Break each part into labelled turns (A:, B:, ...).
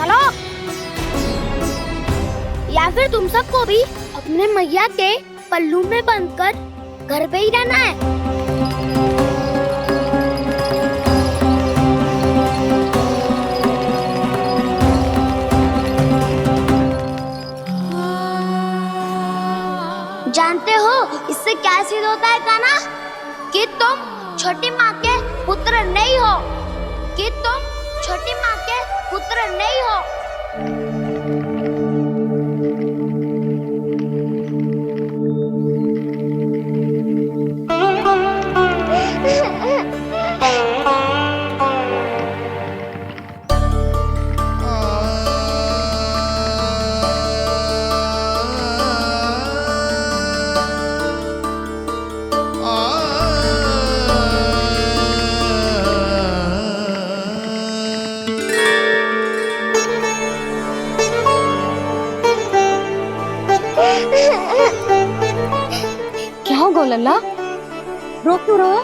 A: चलो। या फिर तुम सबको भी अपने मैया के पल्लू में बंधकर घर पे ही रहना है। जानते हो इससे क्या सिद्ध होता है कान्हा? कि तुम छोटी माँ के पुत्र नहीं हो, कि तुम छोटी माँ के पुत्र नहीं हो।
B: क्या हो गो लल्ला, रो क्यों रहा?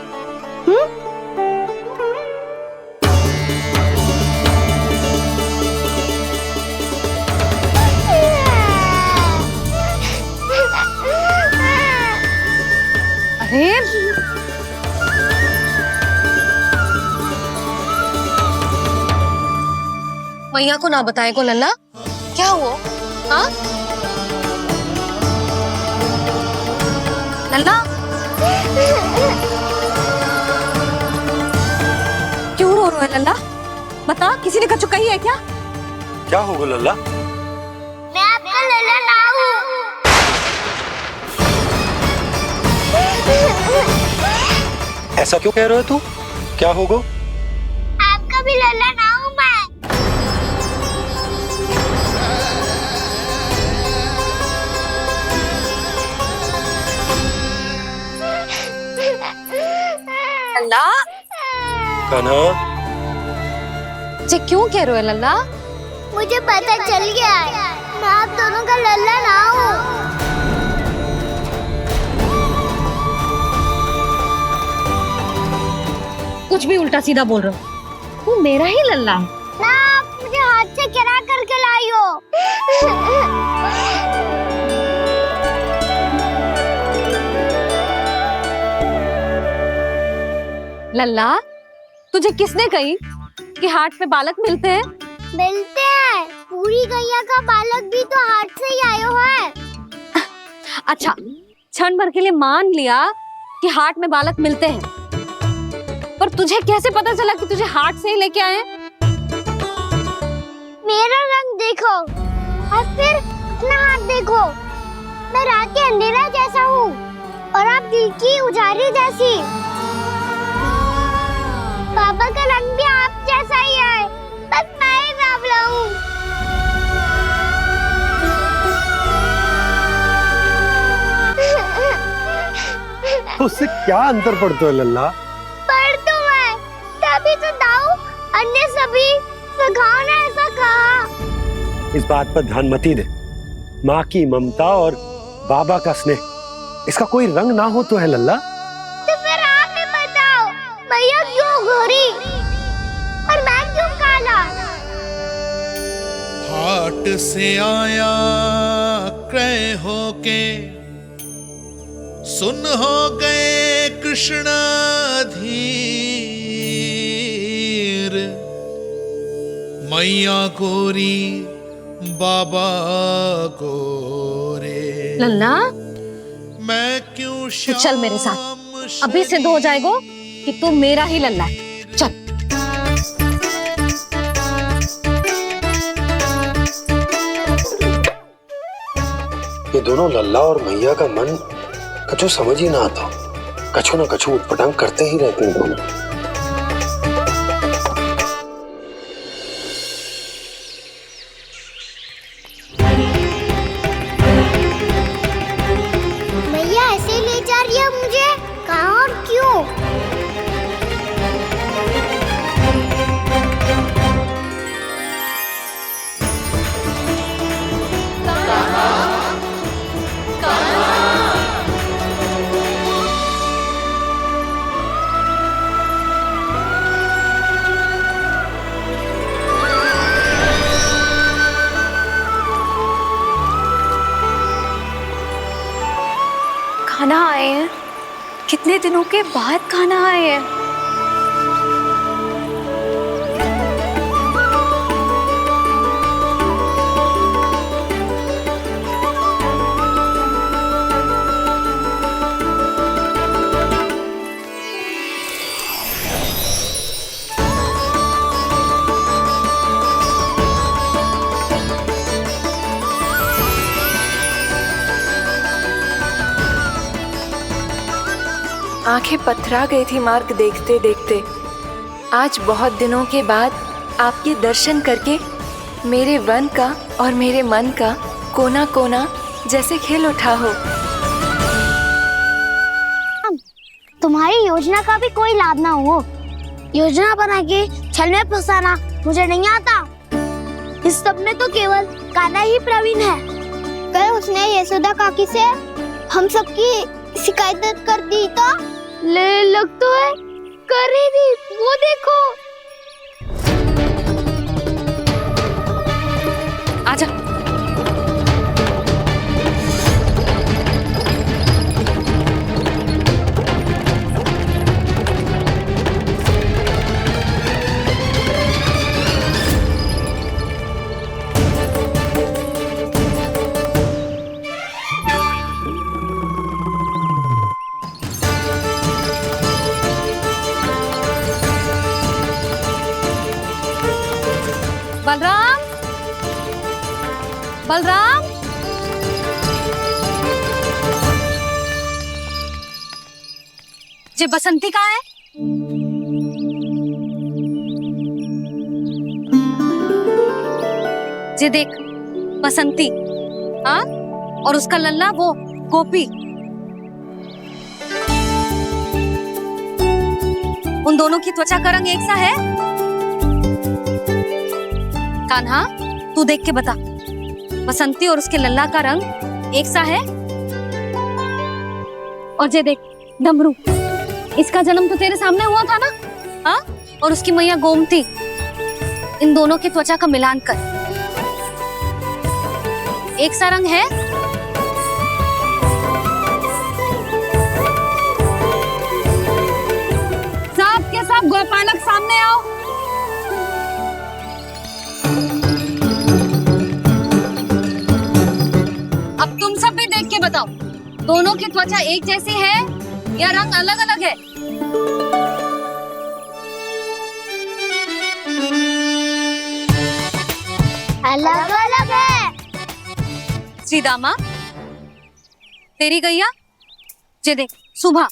B: अरे मैया को ना बताए को लल्ला, क्या हुआ? हाँ लल्ला, क्यों रो रहा है लल्ला? बता, किसी ने कछु कही है क्या?
C: क्या होगा लल्ला?
A: मैं आपका लल्ला ना हूँ।
C: ऐसा क्यों कह रहे हो तू? क्या होगा?
A: आपका भी लल्ला ना हूँ मैं।
B: लल्ला,
C: कान्हा,
B: जी क्यों कह रहे हो लल्ला?
A: मुझे पता चल गया है, मैं आप दोनों का लल्ला ना हूँ।
B: कुछ भी उल्टा सीधा बोल रहे हो, तू मेरा ही लल्ला है।
A: ना आप मुझे हाथ से गिरा करके लाई हो।
B: लल्ला, तुझे किसने कही कि हाट में बालक मिलते हैं?
A: मिलते हैं, पूरी गैया का बालक भी तो हाट से ही आयो है।
B: अच्छा, क्षण भर के लिए मान लिया कि हाट में बालक मिलते हैं, पर तुझे कैसे पता चला कि तुझे हाट से ही लेके आए?
A: मेरा रंग देखो और फिर अपना हाथ देखो। मैं रात के अंधेरा जैसा हूँ और आप दिल की उजारी जैसी। बाबा का रंग भी आप जैसा ही है, बस मैं ही बावला हूँ।
C: तो उससे क्या अंतर पड़ता है लल्ला?
A: पर तो मैं तभी तो दाऊ अन्य सभी सखाओ ने ऐसा कहा।
C: इस बात पर ध्यान मत ही दे। माँ की ममता और बाबा का स्नेह, इसका कोई रंग ना हो तो है लल्ला।
A: तो फिर आप ही बताओ, मैया क्यों गोरी और मैं क्यों काला?
D: हाट से आया क्रय होके, सुन हो गए कृष्ण धीर। मैया गोरी बाबा गोरे,
B: लल्ला,
D: मैं क्यों
B: तू चल मेरे साथ, अभी सिद्ध हो जाएगा कि तू मेरा ही लल्ला है। चल।
C: ये दोनों लल्ला और मैया का मन कछु समझ ही ना आता, कछु ना कछु उटपटांग करते ही रहते हैं दोनों।
A: मैया ऐसे ले जा रही है मुझे, कहाँ और क्यों?
E: आए हैं? कितने दिनों के बाद खाना आए हैं। आंखें पथरा गई थी मार्ग देखते देखते। आज बहुत दिनों के बाद आपके दर्शन करके मेरे वन का और मेरे मन का कोना कोना जैसे खिल उठा हो।
A: तुम्हारी योजना का भी कोई लाभ ना हो। योजना बना के छल में फंसाना मुझे नहीं आता। इस सब में तो केवल कान्हा ही प्रवीण है। कल उसने यशोदा काकी से हम सबकी शिकायत कर दी तो ले लग तो है कर ही दी। वो देखो।
B: आजा। बलराम, बलराम, ये बसंती कहाँ है? ये देख बसंती, हाँ, और उसका लल्ला वो गोपी। उन दोनों की त्वचा का रंग एक सा है? कान्हा, तू देख के बता, बसंती और उसके लल्ला का रंग एक सा है? और ये देख डमरू, इसका जन्म तो तेरे सामने हुआ था ना, हाँ? और उसकी मैया गोमती, इन दोनों की त्वचा का मिलान कर, एक सा रंग है? सब के सब गोपालक सामने आओ। अब तुम सब भी देख के बताओ, दोनों की त्वचा एक जैसी है या रंग अलग अलग है?
A: अलग अलग है।
B: श्रीदामा, तेरी गैया, ये देख सुबह,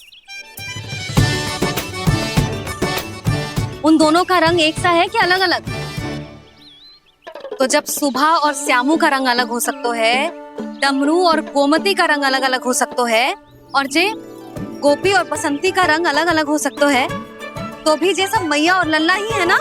B: उन दोनों का रंग एक सा है कि अलग अलग? तो जब सुबह और श्यामू का रंग अलग हो सकता है, डमरू और गोमती का रंग अलग अलग हो सकता है, और जे गोपी और बसंती का रंग अलग अलग हो सकता है, तो भी जे सब मैया और लल्ला ही है ना?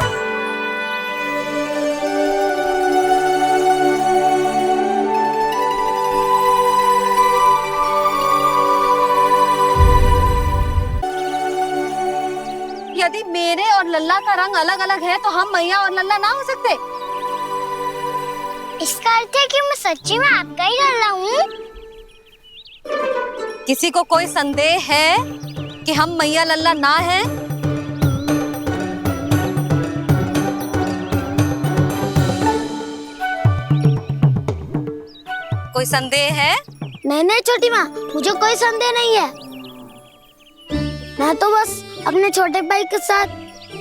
B: यदि मेरे और लल्ला का रंग अलग अलग है तो हम मैया और लल्ला ना हो सकते?
A: इसका अर्थ है कि मैं सच्ची में आपका ही लल्ला हूँ?
B: किसी को कोई संदेह है कि हम मैया लल्ला ना हैं? कोई संदेह है?
A: नहीं नहीं छोटी माँ, मुझे कोई संदेह नहीं है। मैं तो बस अपने छोटे भाई के साथ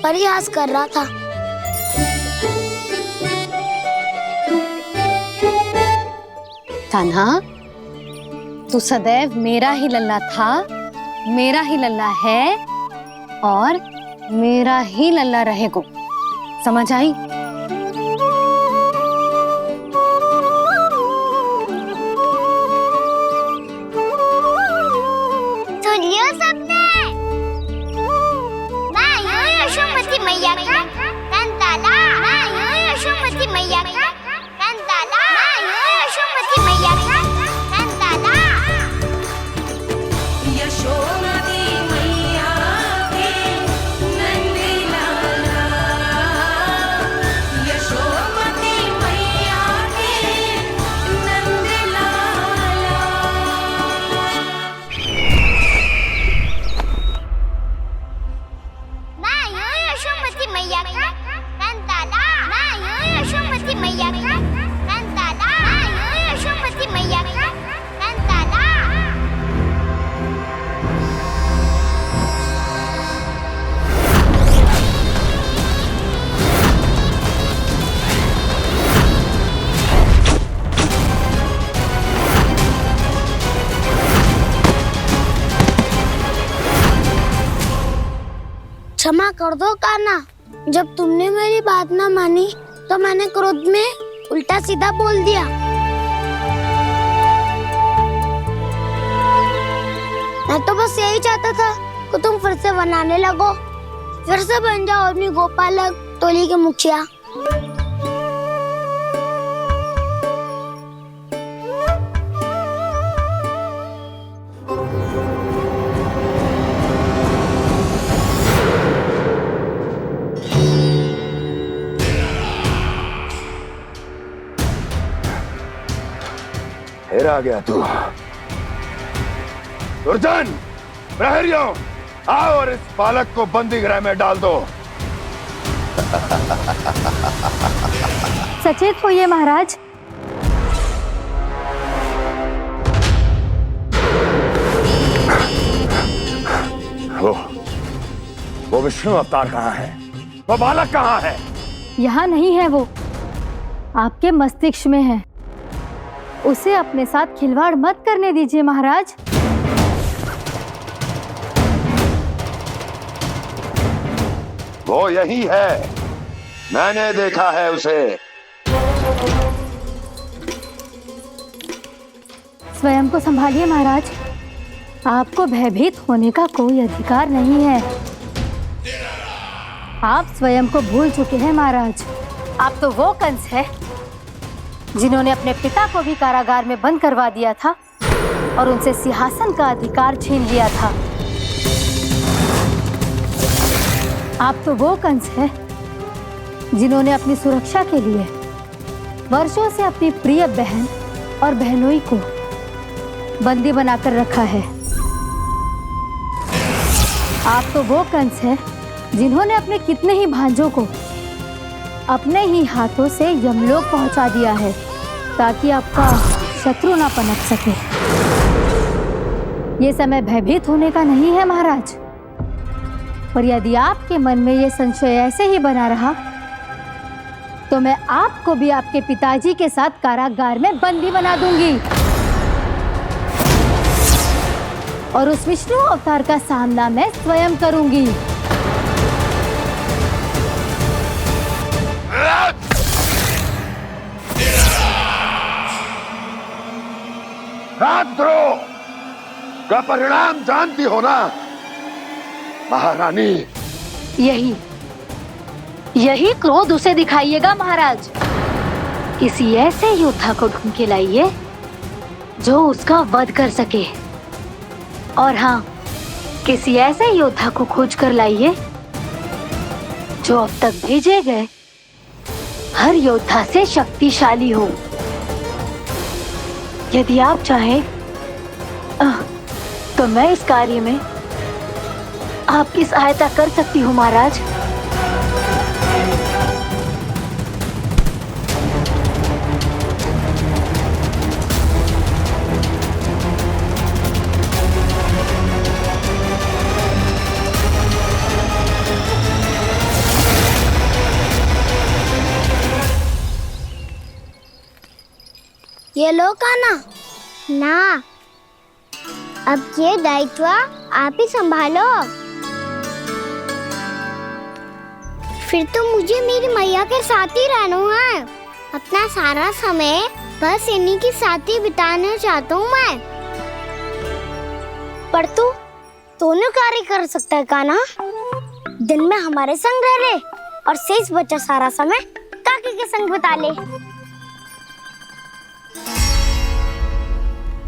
A: परिहास कर रहा था।
B: कान्हा, तू सदैव मेरा ही लल्ला था, मेरा ही लल्ला है और मेरा ही लल्ला रहेगा। समझ आई?
A: सुनियो सबने, मैं हूँ यशोमती मैया का कंताला। मैं हूँ यशोमती मैया का कंताला। मैं हूँ यशोमती मैया का कंताला।
F: यशोमती मैया के नंद लाला,
A: क्षमा कर दो कान्हा। जब तुमने मेरी बात ना मानी तो मैंने क्रोध में उल्टा सीधा बोल दिया। मैं तो बस यही चाहता था कि तुम फिर से बनाने लगो, फिर से बन जाओ अपनी गोपालक टोली के मुखिया।
F: फिर आ गया तू। दुर्जन, प्रहरियों, आओ और इस बालक को बंदी गृह में डाल दो।
G: सचेत होइए महाराज।
F: वो विष्णु अवतार कहाँ है? वो बालक कहाँ है?
G: यहाँ नहीं है वो, आपके मस्तिष्क में है। उसे अपने साथ खिलवाड़ मत करने दीजिए महाराज।
F: वो यही है, मैंने देखा है उसे।
G: स्वयं को संभालिए महाराज, आपको भयभीत होने का कोई अधिकार नहीं है। आप स्वयं को भूल चुके हैं महाराज। आप तो वो कंस है जिन्होंने अपने पिता को भी कारागार में बंद करवा दिया था और उनसे सिंहासन का अधिकार छीन लिया था। आप तो वो कंस है जिन्होंने अपनी सुरक्षा के लिए वर्षों से अपनी प्रिय बहन और बहनोई को बंदी बनाकर रखा है। आप तो वो कंस है जिन्होंने अपने कितने ही भांजों को अपने ही हाथों से यमलोक पहुंचा दिया है ताकि आपका शत्रु ना पनप सके। ये समय भयभीत होने का नहीं है महाराज, पर यदि आपके मन में ये संशय ऐसे ही बना रहा तो मैं आपको भी आपके पिताजी के साथ कारागार में बंदी बना दूंगी और उस विष्णु अवतार का सामना मैं स्वयं करूंगी।
F: राजद्रोह का परिणाम जानती हो ना महारानी?
G: यही क्रोध उसे दिखाइएगा महाराज। किसी ऐसे योद्धा को ढूंढ के लाइए जो उसका वध कर सके, और हाँ, किसी ऐसे योद्धा को खोज कर लाइए जो अब तक भेजे गए हर योद्धा से शक्तिशाली हो। यदि आप चाहें तो मैं इस कार्य में आपकी सहायता कर सकती हूँ महाराज।
A: ये लो कान्हा। ना, अब ये दायित्व आप ही संभालो। फिर तो मुझे मेरी मैया के साथ ही रहना है। अपना सारा समय बस इन्हीं के साथ ही बिताना चाहता हूँ मैं। पर तू दोनों कार्य कर सकता है कान्हा। दिन में हमारे संग रह ले और शेष बचा सारा समय काकी के संग बिता ले।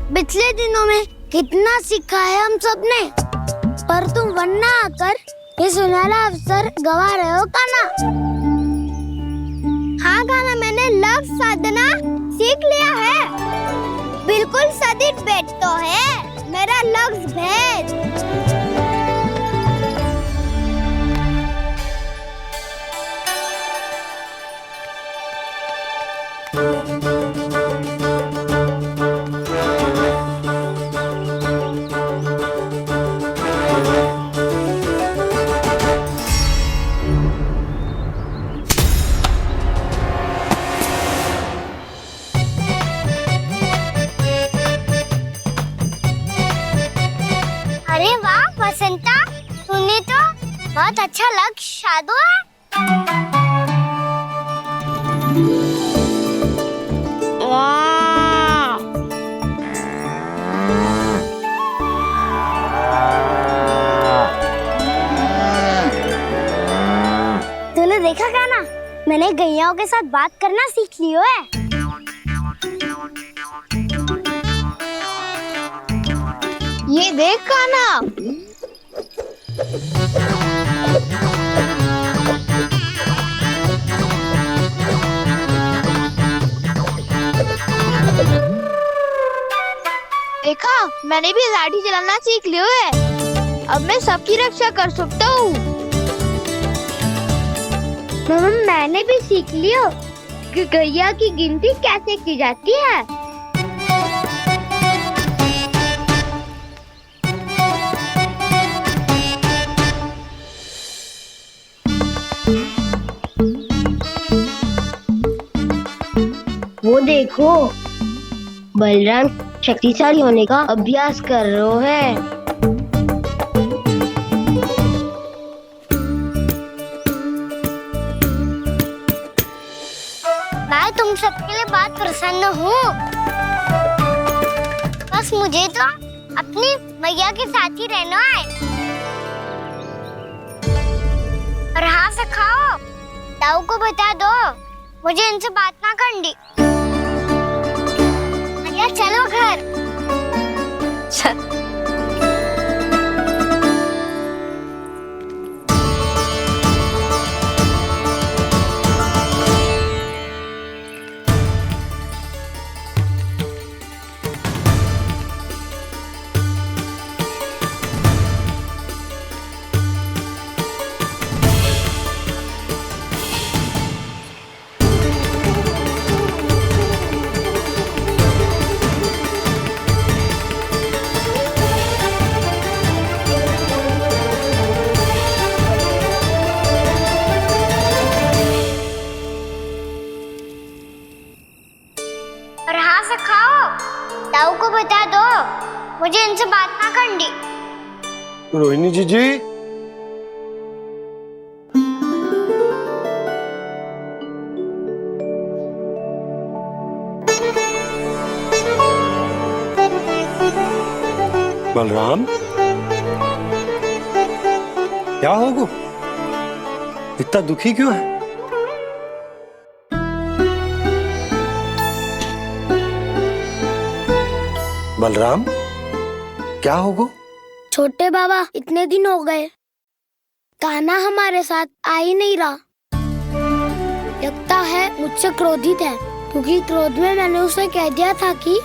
A: पिछले दिनों में कितना सीखा है हम सबने, पर तुम वरना आकर ये सुनहरा अवसर गवा रहे हो कान्हा। हाँ कान्हा, मैंने लक्ष्य साधना सीख लिया है। बिल्कुल सदित भेद तो है मेरा लक्ष्य भेद। बहुत अच्छा लग शादो है। वाह! तूने देखा क्या ना, मैंने गैयाओं के साथ बात करना सीख लियो है। ये देख काना, देखा मैंने भी लाठी चलाना सीख लियो है। अब मैं सबकी रक्षा कर सकता हूँ। मैंने भी सीख लियो कि गैया की गिनती कैसे की जाती है। वो देखो, बलराम शक्तिशाली होने का अभ्यास कर रहे हैं। मैं तुम सबके लिए बहुत प्रसन्न हूँ। बस मुझे तो अपनी मैया के साथ ही रहना है। और हाँ से खाओ, ताऊ को बता दो मुझे इनसे बात ना करनी। मैया चलो घर।
B: चल।
A: और हाँ से खाओ, ताऊ को बता दो मुझे इनसे बात ना करनी।
C: रोहिणी जी बलराम, क्या होगा? इतना दुखी क्यों है? बलराम, क्या होगा?
A: छोटे बाबा, इतने दिन हो गए कान्हा हमारे साथ आ ही नहीं रहा। लगता है मुझसे क्रोधित है, क्योंकि क्रोध में मैंने उसे कह दिया था कि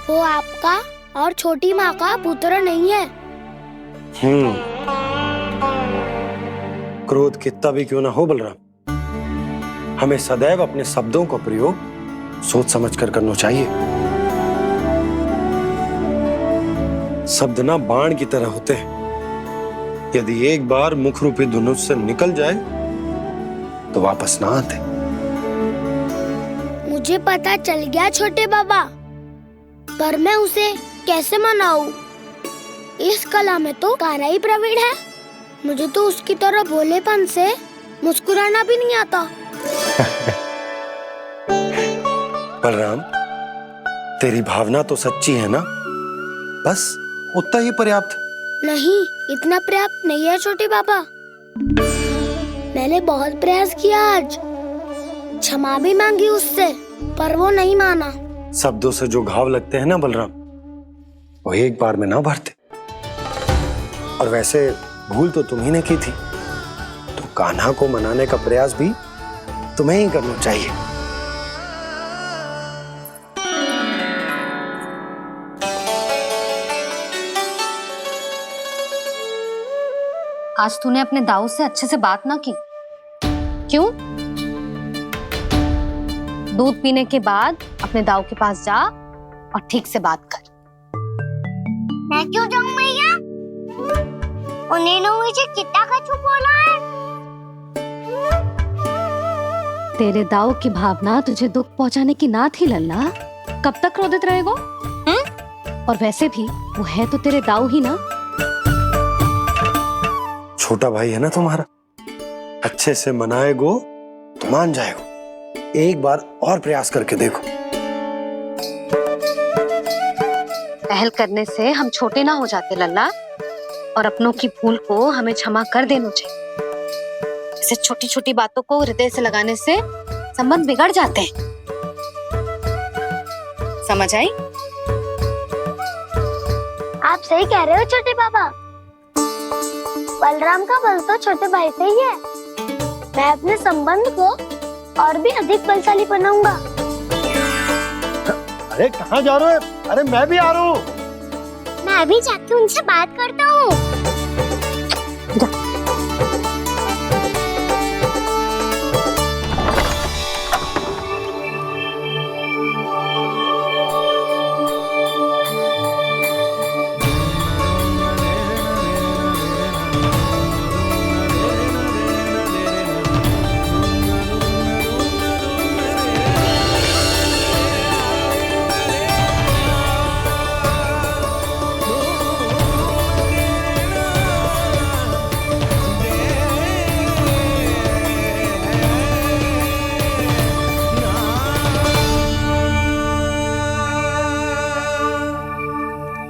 A: वो आपका और छोटी माँ का पुत्र नहीं है।
C: क्रोध कितना भी क्यों ना हो बलराम, हमें सदैव अपने शब्दों का प्रयोग सोच समझ कर करना चाहिए। शब्द ना बाण की तरह होते हैं, यदि एक बार मुख रूपी धनुष से निकल जाए तो वापस ना आते।
A: मुझे पता चल गया छोटे बाबा, पर मैं उसे कैसे मनाऊं? इस कला में तो कान्हा ही प्रवीण है। मुझे तो उसकी तरह भोलेपन से मुस्कुराना भी नहीं आता।
C: बलराम, तेरी भावना तो सच्ची है ना, बस उतना ही पर्याप्त।
A: नहीं, इतना पर्याप्त नहीं है छोटे बाबा। मैंने बहुत प्रयास किया आज, क्षमा भी मांगी उससे, पर वो नहीं माना।
C: शब्दों से जो घाव लगते हैं ना बलराम, वो एक बार में ना भरते। और वैसे भूल तो तुम्ही ने की थी, तो कान्हा को मनाने का प्रयास भी तुम्हें ही करना चाहिए।
B: आज तूने अपने दाऊ से अच्छे से बात ना की, क्यों? दूध पीने के बाद अपने दाऊ के पास जा और ठीक से बात कर।
A: मैं क्यों जाऊं मैया? उन्होंने मुझे कितना कछु बोला है।
G: तेरे दाऊ की भावना तुझे दुख पहुंचाने की ना थी लल्ला।
B: कब तक क्रोधित रहेगो?
G: और वैसे भी वो है तो तेरे दाऊ ही ना।
C: छोटा भाई है ना तुम्हारा, अच्छे से मनाएगो तो मान जाएगो। एक बार और प्रयास करके देखो।
B: पहल करने से हम छोटे ना हो जाते लल्ला, और अपनों की भूल को हमें क्षमा कर देना चाहिए। ऐसे छोटी छोटी बातों को हृदय से लगाने से संबंध बिगड़ जाते हैं। समझ आई?
A: आप सही कह रहे हो छोटे पापा। बलराम का बल तो छोटे भाई से ही है। मैं अपने संबंध को और भी अधिक बलशाली बनाऊंगा।
C: अरे कहाँ जा रहे हो? अरे मैं भी आ रहा हूँ।
A: मैं भी जाके उनसे बात करता हूँ।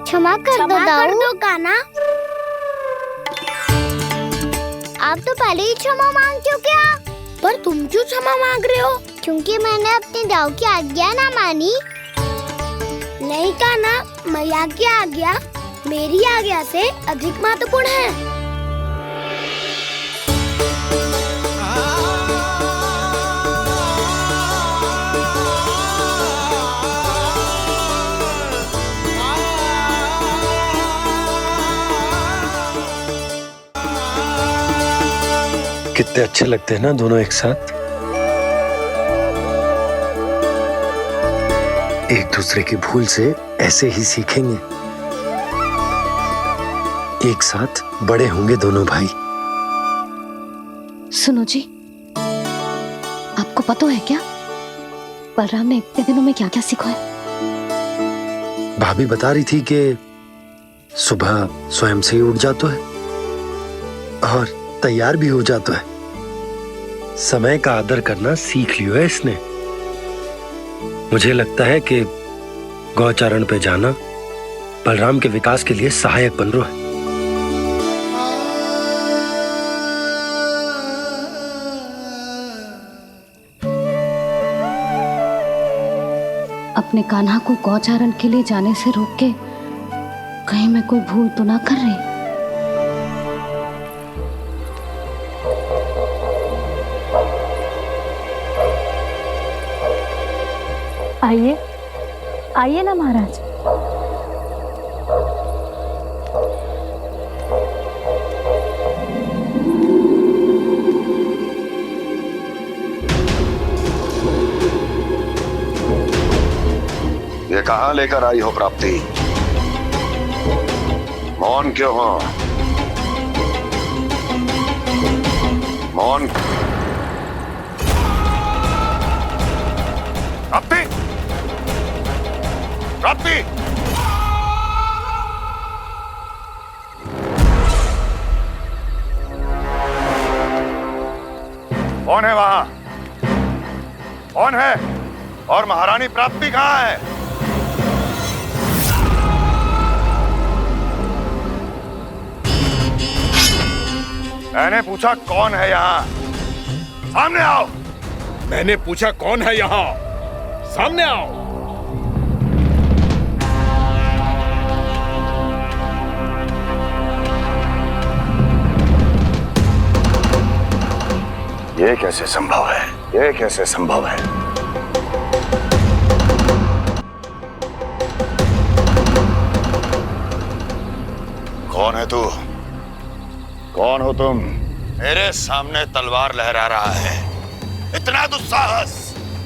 A: क्षमा कर दो कान्हा। आप तो पहले ही क्षमा मांगते हो क्या? पर तुम क्यों क्षमा मांग रहे हो? क्योंकि मैंने अपने दाऊ की आज्ञा ना मानी। नहीं कान्हा, मैया की आज्ञा मेरी आज्ञा से अधिक महत्वपूर्ण है।
C: कितने अच्छे लगते हैं ना दोनों एक साथ। एक दूसरे की भूल से ऐसे ही सीखेंगे। एक साथ बड़े होंगे दोनों भाई।
B: सुनो जी, आपको पता है क्या बलराम ने इतने दिनों में क्या क्या सीखा है?
C: भाभी बता रही थी कि सुबह स्वयं से ही उठ जाता है और तैयार भी हो जाता है। समय का आदर करना सीख लियो है इसने। मुझे लगता है कि गौचारण पे जाना बलराम के विकास के लिए सहायक बन रहा है।
B: अपने कान्हा को गौचारण के लिए जाने से रोक के कहीं मैं कोई भूल तो ना कर रही?
G: आइए आइए ना महाराज।
F: ये कहाँ लेकर आई हो प्राप्ति? मौन क्यों हो? मौन। प्राप्ति, प्राप्ति, कौन है वहां? कौन है? और महारानी प्राप्ति कहाँ है? मैंने पूछा कौन है यहाँ? सामने आओ।
H: मैंने पूछा कौन है यहाँ? सामने आओ।
F: ये कैसे संभव है? ये कैसे संभव है? कौन है तू? कौन हो तुम? मेरे सामने तलवार लहरा रहा है। इतना दुस्साहस!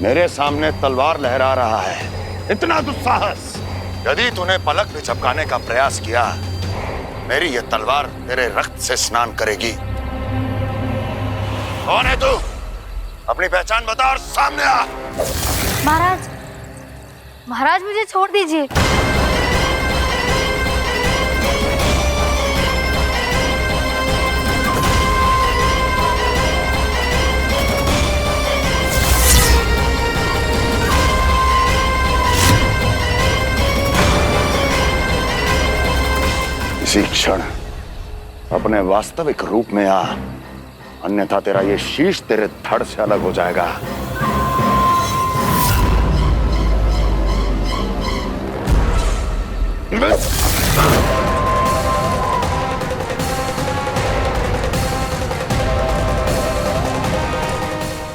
F: मेरे सामने तलवार लहरा रहा है। इतना दुस्साहस! यदि तूने पलक भी झपकाने का प्रयास किया, मेरी ये तलवार तेरे रक्त से स्नान करेगी। कौन है तू? अपनी पहचान बता और सामने आ।
A: महाराज, महाराज मुझे छोड़ दीजिए।
F: इसी क्षण अपने वास्तविक रूप में आ, अन्यथा तेरा ये शीश तेरे धड़ से अलग हो जाएगा।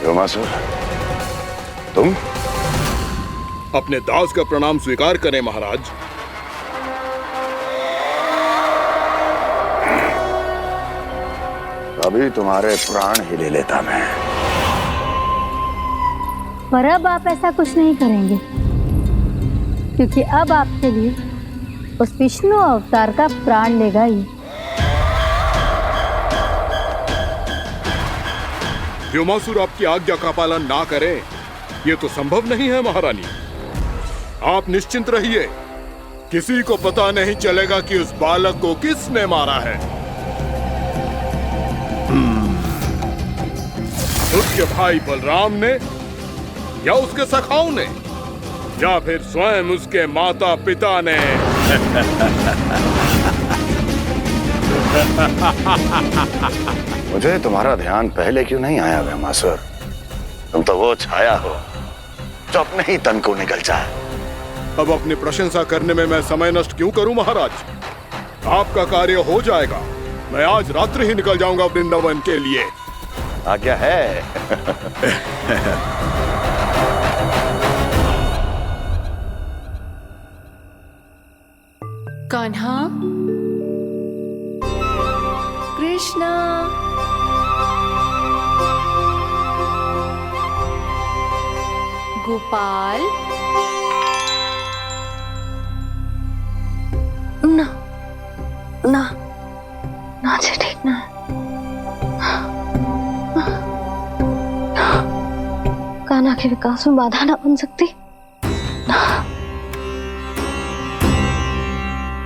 F: व्योमासुर, तुम
H: अपने दास का प्रणाम स्वीकार करें महाराज।
F: अभी तुम्हारे प्राण ही ले लेता मैं।
G: पर अब आप ऐसा कुछ नहीं करेंगे, क्योंकि अब आपके लिए उस विष्णु अवतार का प्राण लेगा ही।
H: व्योमासुर आपकी आज्ञा का पालन ना करे, ये तो संभव नहीं है महारानी। आप निश्चिंत रहिए, किसी को पता नहीं चलेगा कि उस बालक को किसने मारा है। उसके भाई बलराम ने, या उसके सखाओं ने, या फिर स्वयं उसके माता पिता ने।
F: मुझे तुम्हारा ध्यान पहले क्यों नहीं आया व्योमासुर? तुम तो वो छाया हो जो अपने ही तन को निगल जाए।
H: अब अपनी प्रशंसा करने में मैं समय नष्ट क्यों करूं महाराज? आपका कार्य हो जाएगा। मैं आज रात्रि ही निकल जाऊंगा वृंदावन के लिए।
F: आज्ञा है।
E: कान्हा, कृष्णा, गोपाल।
A: ना ना ना से ठीक ना। कान्हा के विकास में बाधा ना बन सकती।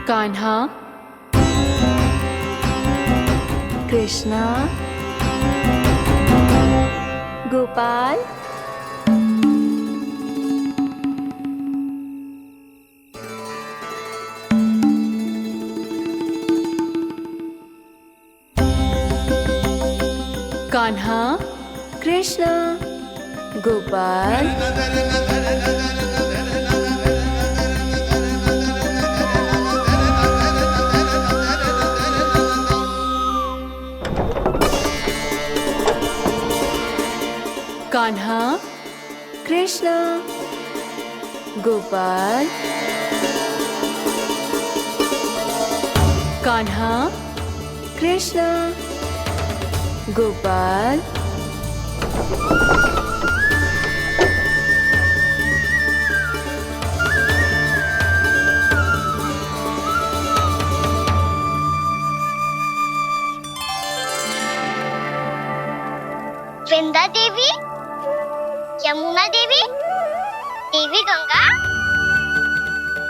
E: कान्हा, कृष्णा, गोपाल। कान्हा, कृष्णा, गोपाल। कान्हा, कृष्णा, गोपाल। कान्हा, कृष्णा, गोपाल।
A: वृंदा देवी, यमुना देवी, देवी गंगा,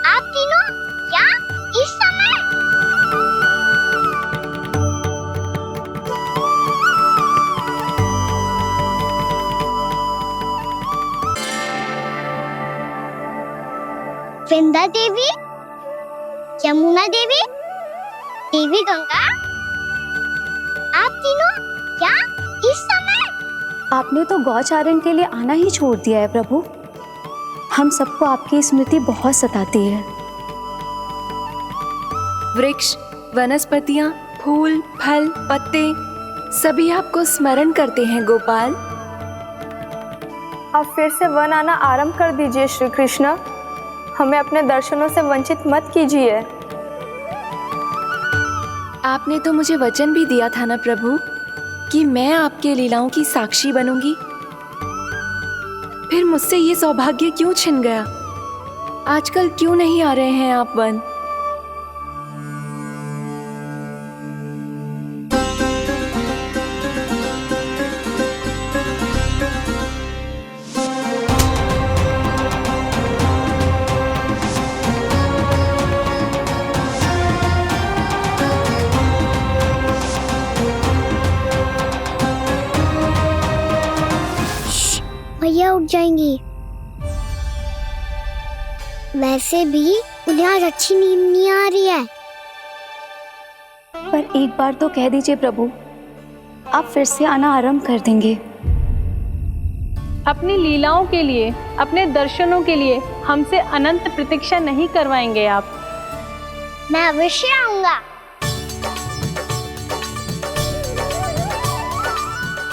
A: आप तीनों यहाँ इस समय? वृंदा देवी, यमुना देवी, देवी गंगा, आप तीनों यहाँ इस समय?
I: आपने तो गौचारण के लिए आना ही छोड़ दिया है प्रभु। हम सबको आपकी स्मृति बहुत सताती है।
E: वृक्ष, वनस्पतियां, फूल, फल, पत्ते सभी आपको स्मरण करते हैं गोपाल।
J: अब फिर से वन आना आरंभ कर दीजिए श्री कृष्ण। हमें अपने दर्शनों से वंचित मत कीजिए।
E: आपने तो मुझे वचन भी दिया था ना प्रभु कि मैं आपके लीलाओं की साक्षी बनूंगी। फिर मुझसे ये सौभाग्य क्यों छिन गया? आजकल क्यों नहीं आ रहे हैं आप वन?
A: भैया उठ जाएंगी। वैसे भी उन्हें आज अच्छी नींद नहीं आ रही है।
I: एक बार तो कह दीजिए प्रभु, आप फिर से आना आरंभ कर देंगे।
J: अपनी लीलाओं के लिए, अपने दर्शनों के लिए हमसे अनंत प्रतीक्षा नहीं करवाएंगे आप?
A: मैं अवश्य आऊंगा।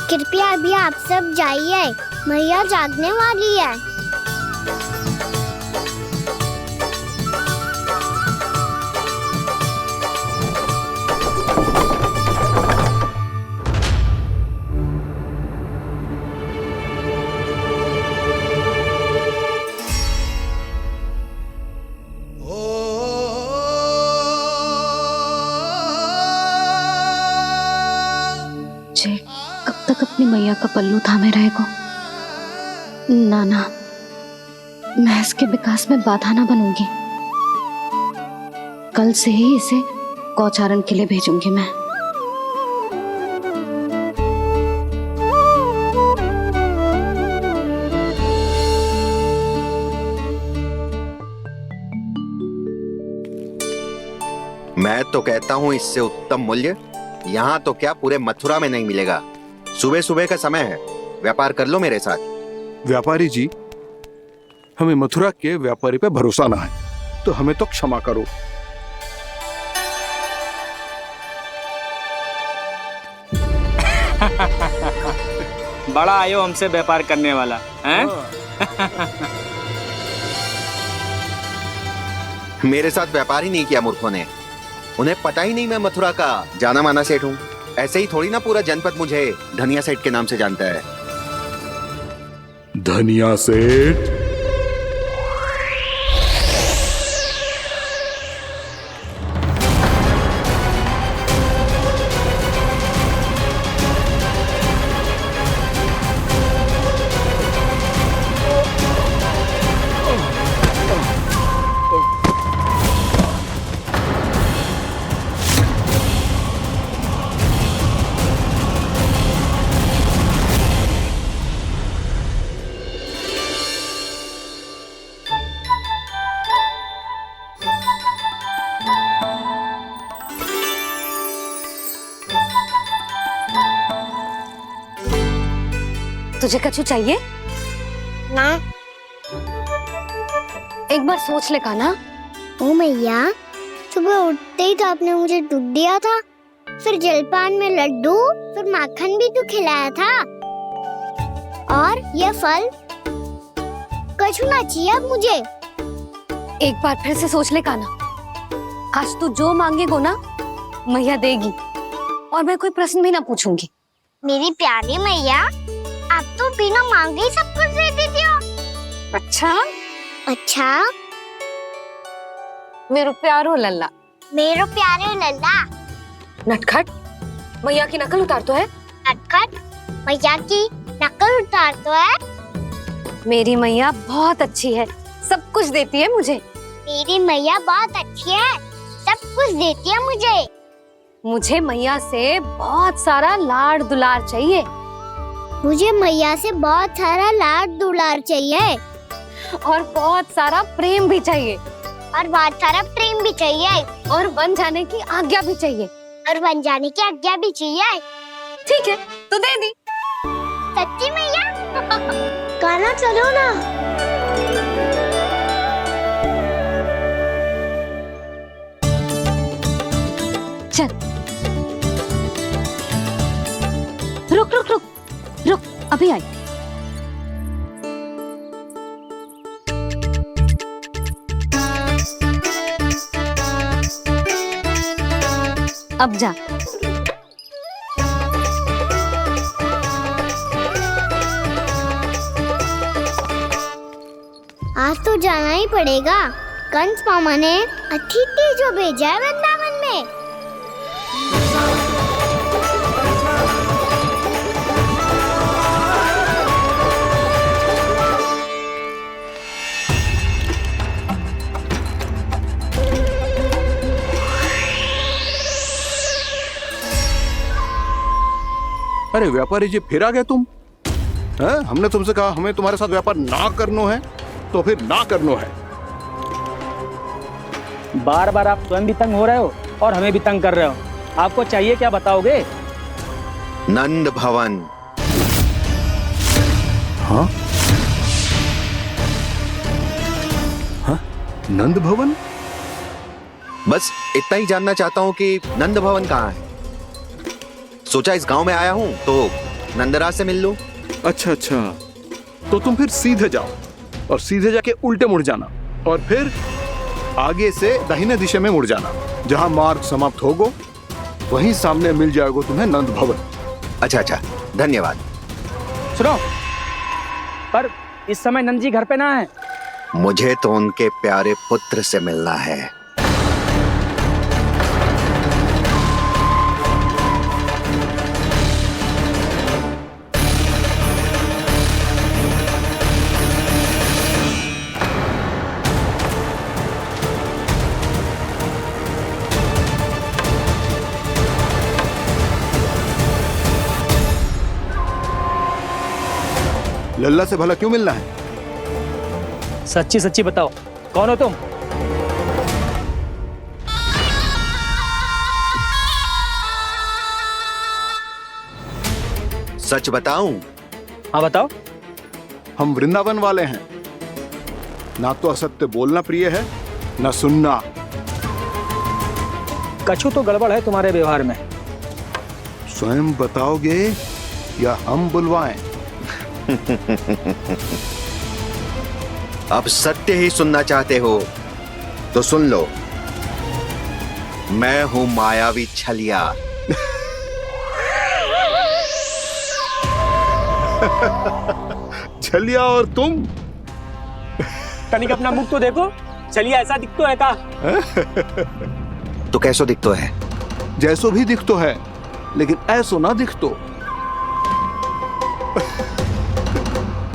A: कृपया अभी आप सब जाइए, मैया जागने वाली है।
G: कब तक अपनी मैया का पल्लू थामे रहेगा? ना ना, मैं इसके विकास में बाधा ना बनूंगी। कल से ही इसे गौचारण के लिए भेजूंगी मैं।
K: मैं तो कहता हूँ इससे उत्तम मूल्य यहाँ तो क्या पूरे मथुरा में नहीं मिलेगा। सुबह सुबह का समय है, व्यापार कर लो मेरे साथ।
H: व्यापारी जी, हमें मथुरा के व्यापारी पे भरोसा ना है, तो हमें तो क्षमा करो।
L: बड़ा आयो हमसे व्यापार करने वाला हैं?
K: मेरे साथ व्यापार ही नहीं किया मूर्खों ने। उन्हें पता ही नहीं मैं मथुरा का जाना माना सेठ हूँ। ऐसे ही थोड़ी ना पूरा जनपद मुझे धनिया सेठ के नाम से जानता है।
H: धनिया सेठ?
B: तुझे कछु चाहिए?
A: ना।
B: एक बार सोच ले कान्हा।
A: ओ मैया, सुबह उठते ही तो आपने मुझे दूध दिया था, फिर जलपान में लड्डू, फिर माखन भी तो खिलाया था, और ये फल। कछु ना चाहिए अब मुझे।
B: एक बार फिर से सोच ले कान्हा। आज तू जो मांगेगो ना, मैया देगी, और मैं कोई प्रश्न भी ना पूछूंगी।
A: मेरी प्यारी मैया, आप तो बिना मांगे ही सब कुछ दे देती हो।
B: अच्छा?
A: अच्छा?
B: मेरो प्यारो लल्ला।
A: मेरो प्यारे लल्ला।
B: नटखट, मैया की नकल उतार तो है।
A: नटखट, मैया की नकल उतार तो है।
B: मेरी मैया बहुत अच्छी है, सब कुछ देती है मुझे।
A: मेरी मैया बहुत अच्छी है, सब कुछ देती है मुझे।
B: मुझे मैया से बहुत सारा लाड़ दुलार चाहिए।
A: मुझे मैया से बहुत सारा लाड दुलार चाहिए,
B: और बहुत सारा प्रेम भी चाहिए,
A: और बहुत सारा प्रेम भी चाहिए,
B: और बन जाने की आज्ञा भी चाहिए,
A: और बन जाने की आज्ञा भी चाहिए।
B: ठीक है, तो दे दी।
A: सच्ची मैया? कान्हा चलो ना।
B: चल। रुक रुक रुक रुक, अभी आई। अब जा।
A: आज तो जाना ही पड़ेगा। कंस मामा ने अतिथि जो भेजा है वृंदावन में।
H: अरे व्यापारी जी, फिर आ गए तुम? हैं? हमने तुमसे कहा हमें तुम्हारे साथ व्यापार ना करनो है, तो फिर ना करनो है।
L: बार बार आप स्वयं भी तंग हो रहे हो और हमें भी तंग कर रहे हो। आपको चाहिए क्या बताओगे?
K: नंद भवन।
H: हाँ? हाँ? नंद भवन?
K: बस इतना ही जानना चाहता हूँ कि नंद भवन कहाँ है। सोचा इस गांव में आया हूँ तो नंदराज से मिल लूं।
H: अच्छा अच्छा, तो तुम फिर सीधे जाओ और सीधे जाके उल्टे मुड़ जाना और फिर आगे से दाहिने दिशा में मुड़ जाना। जहाँ मार्ग समाप्त होगो वहीं सामने मिल जाएगा तुम्हें नंद भवन।
K: अच्छा अच्छा, धन्यवाद।
L: सुनो, पर इस समय नंद जी घर पे ना है।
K: मुझे तो उनके प्यारे पुत्र से मिलना है।
H: लल्ला से भला क्यों मिलना है?
L: सच्ची सच्ची बताओ, कौन हो तुम?
K: सच बताऊं?
L: हाँ बताओ।
H: हम वृंदावन वाले हैं। ना तो असत्य बोलना प्रिय है, ना सुनना।
L: कछु तो गड़बड़ है तुम्हारे व्यवहार में।
H: स्वयं बताओगे या हम बुलवाएं?
K: अब सत्य ही सुनना चाहते हो तो सुन लो। मैं हूं मायावी छलिया।
H: छलिया और तुम?
L: तनिक अपना मुख तो देखो, चलिए ऐसा दिखतो है का?
K: तो कैसो दिखतो है?
H: जैसो भी दिखतो है, लेकिन ऐसो ना दिखतो।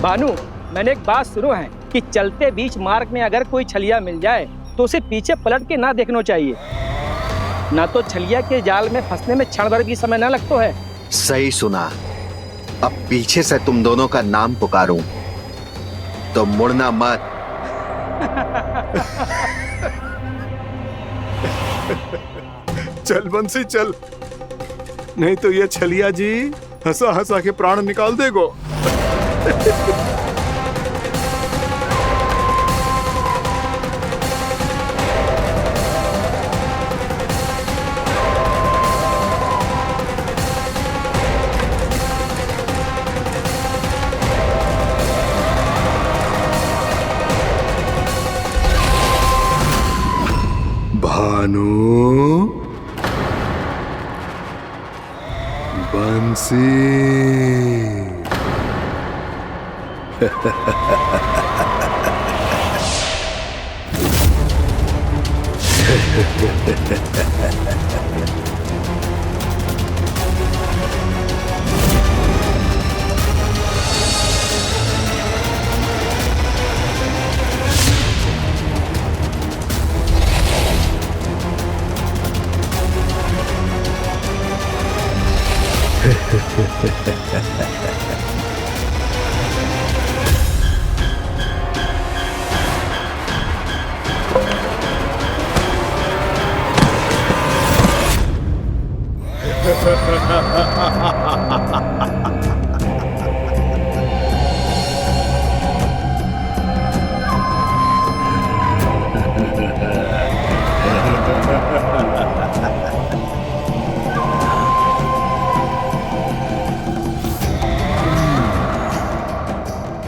L: भानु, मैंने एक बात सुनो है कि चलते बीच मार्ग में अगर कोई छलिया मिल जाए तो उसे पीछे पलट के ना देखना चाहिए, ना तो छलिया के जाल में फंसने में क्षण भर भी समय ना लगता है।
K: सही सुना। अब पीछे से तुम दोनों का नाम पुकारूं तो मुड़ना मत।
H: चल बंसी चल, नहीं तो ये छलिया जी हंसा हंसा के प्राण निकाल देगो। भानु, बंसी।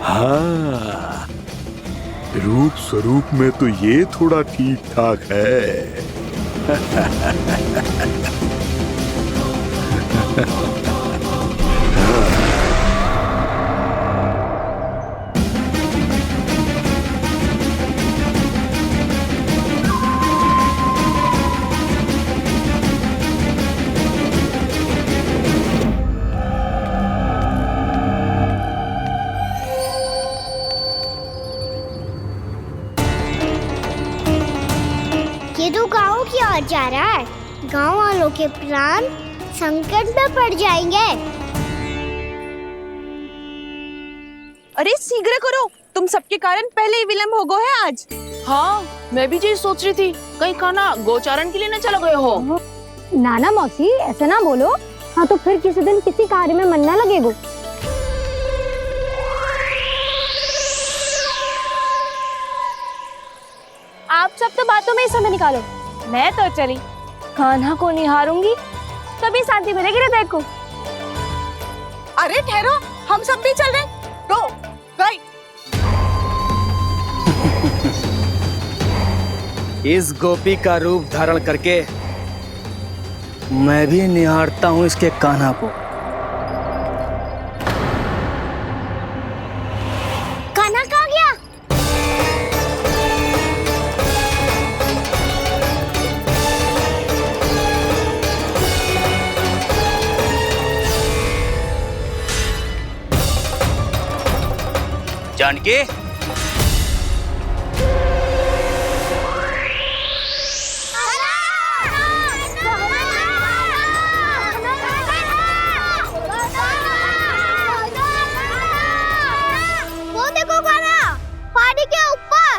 H: हाँ, रूप स्वरूप में तो ये थोड़ा ठीक ठाक है।
A: ये तो गाँव की ओर जा रहा है। गाँव वालों के प्राण संकट में पड़ जाएंगे।
M: अरे शीघ्र करो, तुम सबके कारण पहले ही विलंब हो गए है आज। हाँ, मैं भी यही सोच रही थी, कहीं खाना गोचारण के लिए न चला गए हो।
A: नाना मौसी ऐसे ना बोलो। हाँ तो फिर किसी दिन किसी कार्य में मन ना लगेगा।
J: आप सब तो बातों में ही समय निकालो। मैं तो चली कान्हा को निहारूंगी, तभी शांति मिलेगी हृदय को।
M: अरे ठहरो, हम सब भी चल रहे। रो गई।
L: इस गोपी का रूप धारण करके मैं भी निहारता हूँ इसके कान्हा को।
A: कान्हा कहाँ गया?
L: जानकी,
A: वो देखो कान्हा पहाड़ी के ऊपर।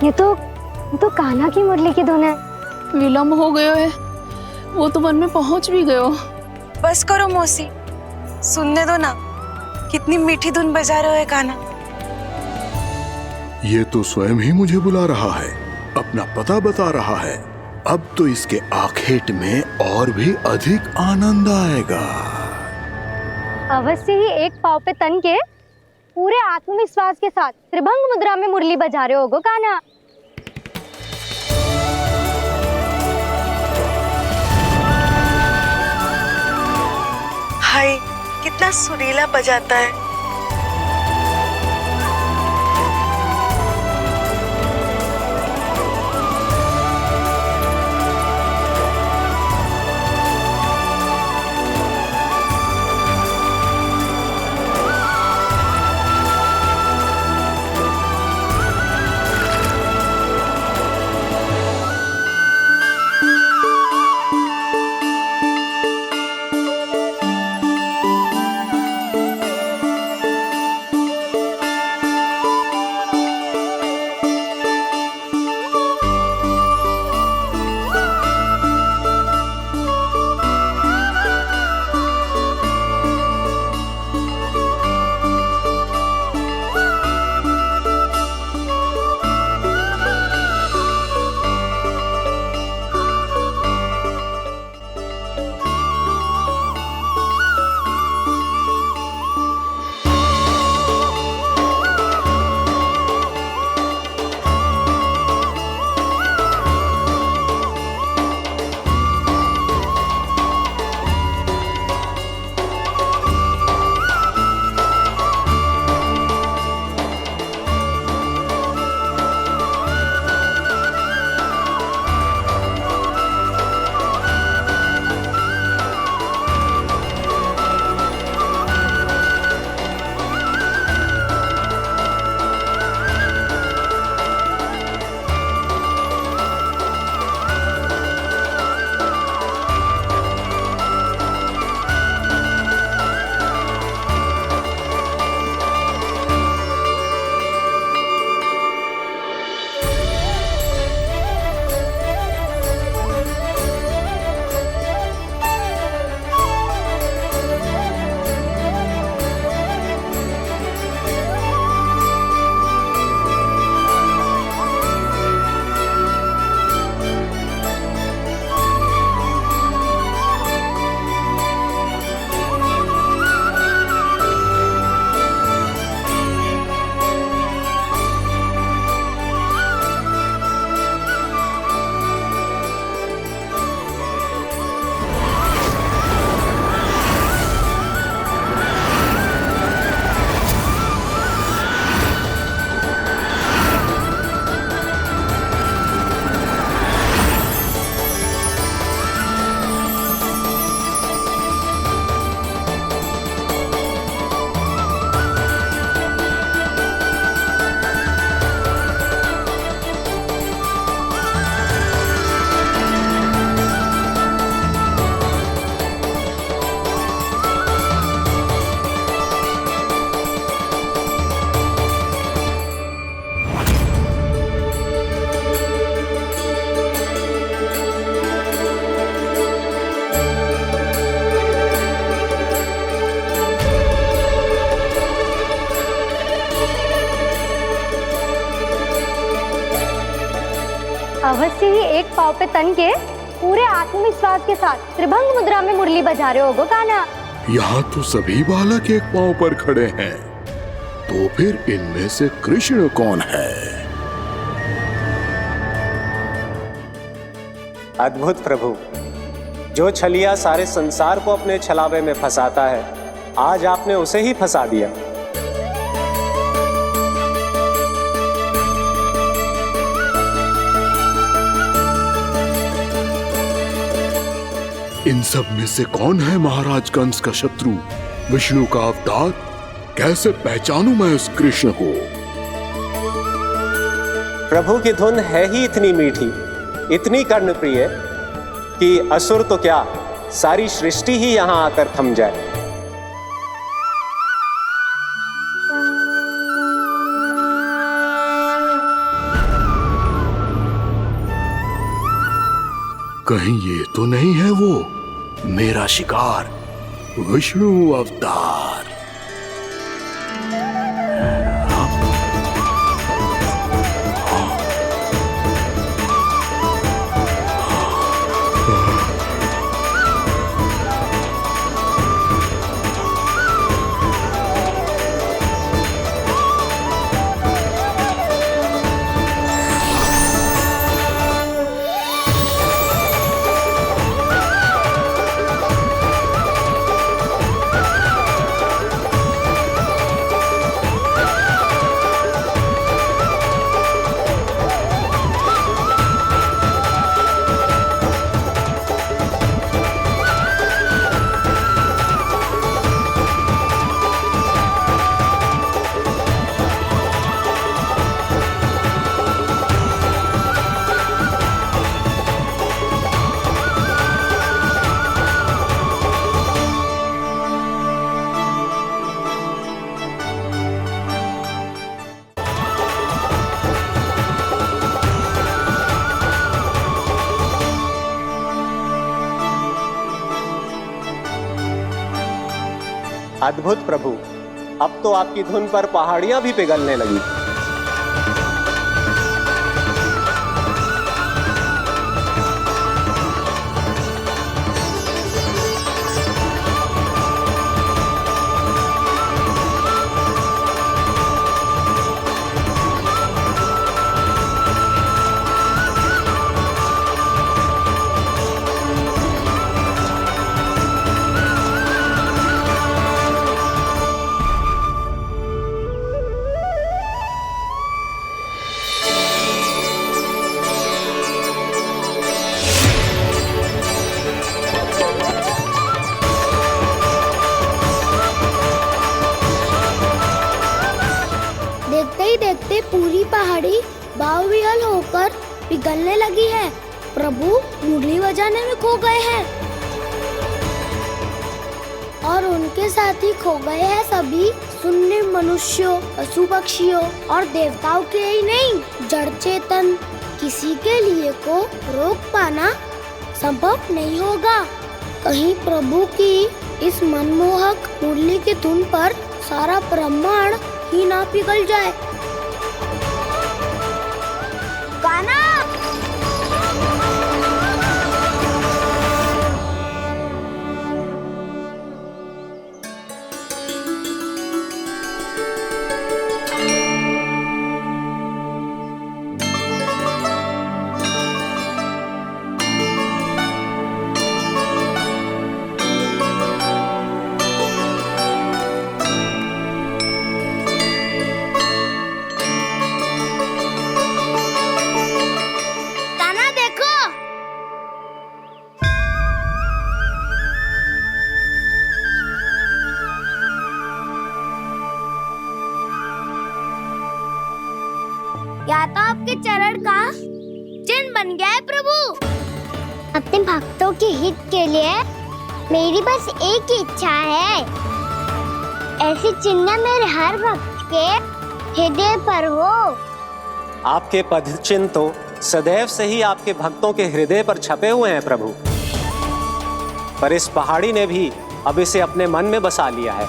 A: ये तो कान्हा की मुरली की धुन है।
J: विलम्ब हो गयो है, वो तो वन में पहुंच भी गयो।
E: बस करो मौसी, सुनने दो ना, कितनी मीठी धुन बजा रहे हो कान्हा।
H: ये तो स्वयं ही मुझे बुला रहा है, अपना पता बता रहा है। अब तो इसके आखेट में और भी अधिक आनंद आएगा।
A: अवश्य ही एक पाव पे तन के पूरे आत्मविश्वास के साथ त्रिभंग मुद्रा में मुरली बजा रहे होगो कान्हा।
E: हाय, कितना सुरीला बजाता है।
J: एक पाँव पे तन के पूरे आत्मविश्वास के साथ त्रिभंग मुद्रा में मुरली बजा रहे होगो कान्हा।
H: यहाँ तो सभी बालक एक पांव पर खड़े हैं, तो फिर इनमें से कृष्ण कौन है?
N: अद्भुत प्रभु, जो छलिया सारे संसार को अपने छलावे में फंसाता है, आज आपने उसे ही फंसा दिया।
H: इन सब में से कौन है महाराज कंस का शत्रु, विष्णु का अवतार? कैसे पहचानूं मैं उस कृष्ण को?
N: प्रभु की धुन है ही इतनी मीठी, इतनी कर्णप्रिय कि असुर तो क्या, सारी सृष्टि ही यहां आकर थम जाए।
H: कहीं ये तो नहीं है वो मेरा शिकार, विष्णु अवतार?
N: अद्भुत प्रभु, अब तो आपकी धुन पर पहाड़ियां भी पिघलने लगी।
A: देखते ही देखते पूरी पहाड़ी बावरियल होकर पिघलने लगी है। प्रभु मुरली बजाने में खो गए हैं और उनके साथ ही खो गए हैं सभी सुनने मनुष्यों, पशु पक्षियों और देवताओं के ही नहीं, जड़ चेतन किसी के लिए को रोक पाना संभव नहीं होगा। कहीं प्रभु की इस मनमोहक मुरली की धुन पर सारा ब्रह्मांड ही ना पिघल जाए। गाना या तो आपके चरण का चिन्ह बन गया है प्रभु। अपने भक्तों के हित के लिए मेरी बस एक ही इच्छा है, ऐसी चिन्ह मेरे हर भक्त के हृदय पर हो।
N: आपके पद चिन्ह तो सदैव से ही आपके भक्तों के हृदय पर छपे हुए हैं प्रभु, पर इस पहाड़ी ने भी अब इसे अपने मन में बसा लिया है।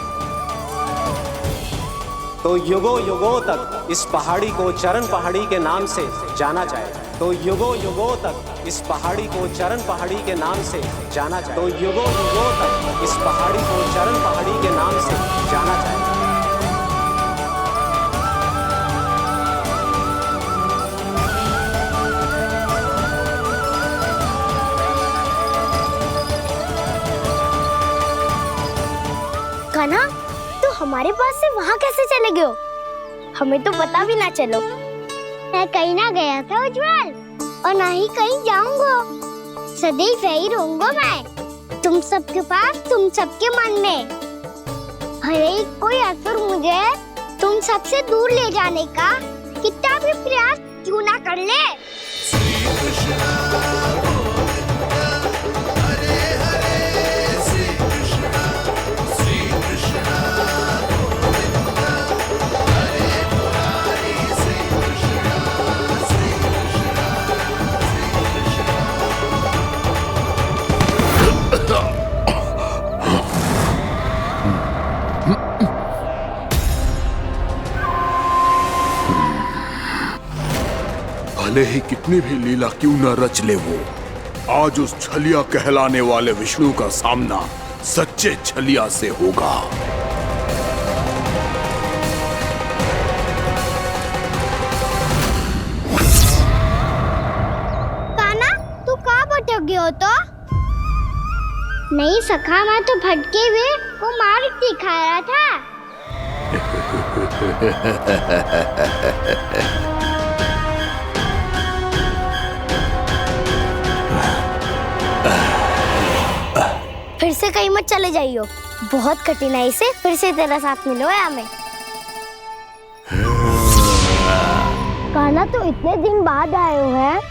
N: तो युगों युगों तक इस पहाड़ी को चरण पहाड़ी के नाम से जाना जाएगा। तो युगों युगों तक इस पहाड़ी को चरण पहाड़ी के नाम से जाना जाए। तो युगों युगों तक इस पहाड़ी को चरण पहाड़ी के नाम से जाना जाए।
A: कान्हा, तो हमारे पास से वहाँ कैसे चले गए हो? हमें तो पता भी ना चलो। मैं कहीं ना गया था उज्जवल, और ना ही कहीं जाऊंगा। सदैव यही रहूंगा मैं, तुम सबके पास, तुम सबके मन में। हर एक कोई असुर मुझे तुम सबसे दूर ले जाने का कितना भी प्रयास क्यों ना कर ले।
H: भले ही कितनी भी लीला क्यों न रच ले वो, आज उस छलिया कहलाने वाले विष्णु का सामना सच्चे छलिया से होगा।
A: कान्हा, तू कहाँ भटक गए हो तो? नहीं सखा, मैं तो भटके हुए वो मार्ग दिखा रहा था। फिर से कहीं मत चले जाइयो, बहुत कठिनाई से फिर से तेरा साथ मिलो है हमें। कान्हा, तो इतने दिन बाद आए हो हैं,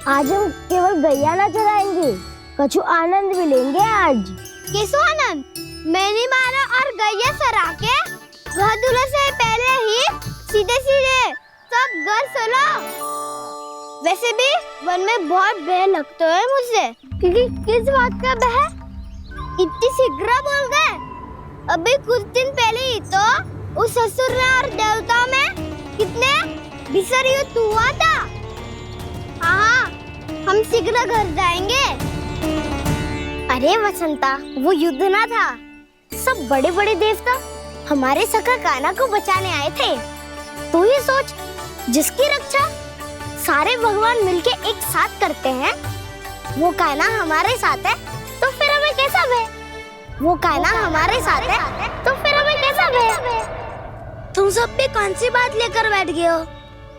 A: आज हम केवल गैया ना चराएंगे, कछु आनंद भी लेंगे आज। कैसो आनंद? मैंने मारा और गैया सरा के घर दूल्हे से पहले ही सीधे सीधे सब घर चलो। वैसे भी वन में बहुत भय लगता है मुझसे, क्योंकि किस बात का भय? इतनी शीघ्र बोल गए। अभी कुछ दिन पहले ही तो उस असुर और देवता में कितने भीषण युद्ध हुआ था। हाँ, हम शीघ्र घर जाएंगे। अरे वसंता, वो युद्ध ना था, सब बड़े बड़े देवता हमारे सखा कान्हा को बचाने आए थे। तू ये सोच, जिसकी रक्षा सारे भगवान मिलके एक साथ करते हैं, वो कान्हा हमारे साथ है, तो फिर हमें कैसा भय? वो कान्हा हमारे साथ है, तो फिर हमें कैसा भय? तुम सब भी कौन सी बात लेकर बैठ गए हो?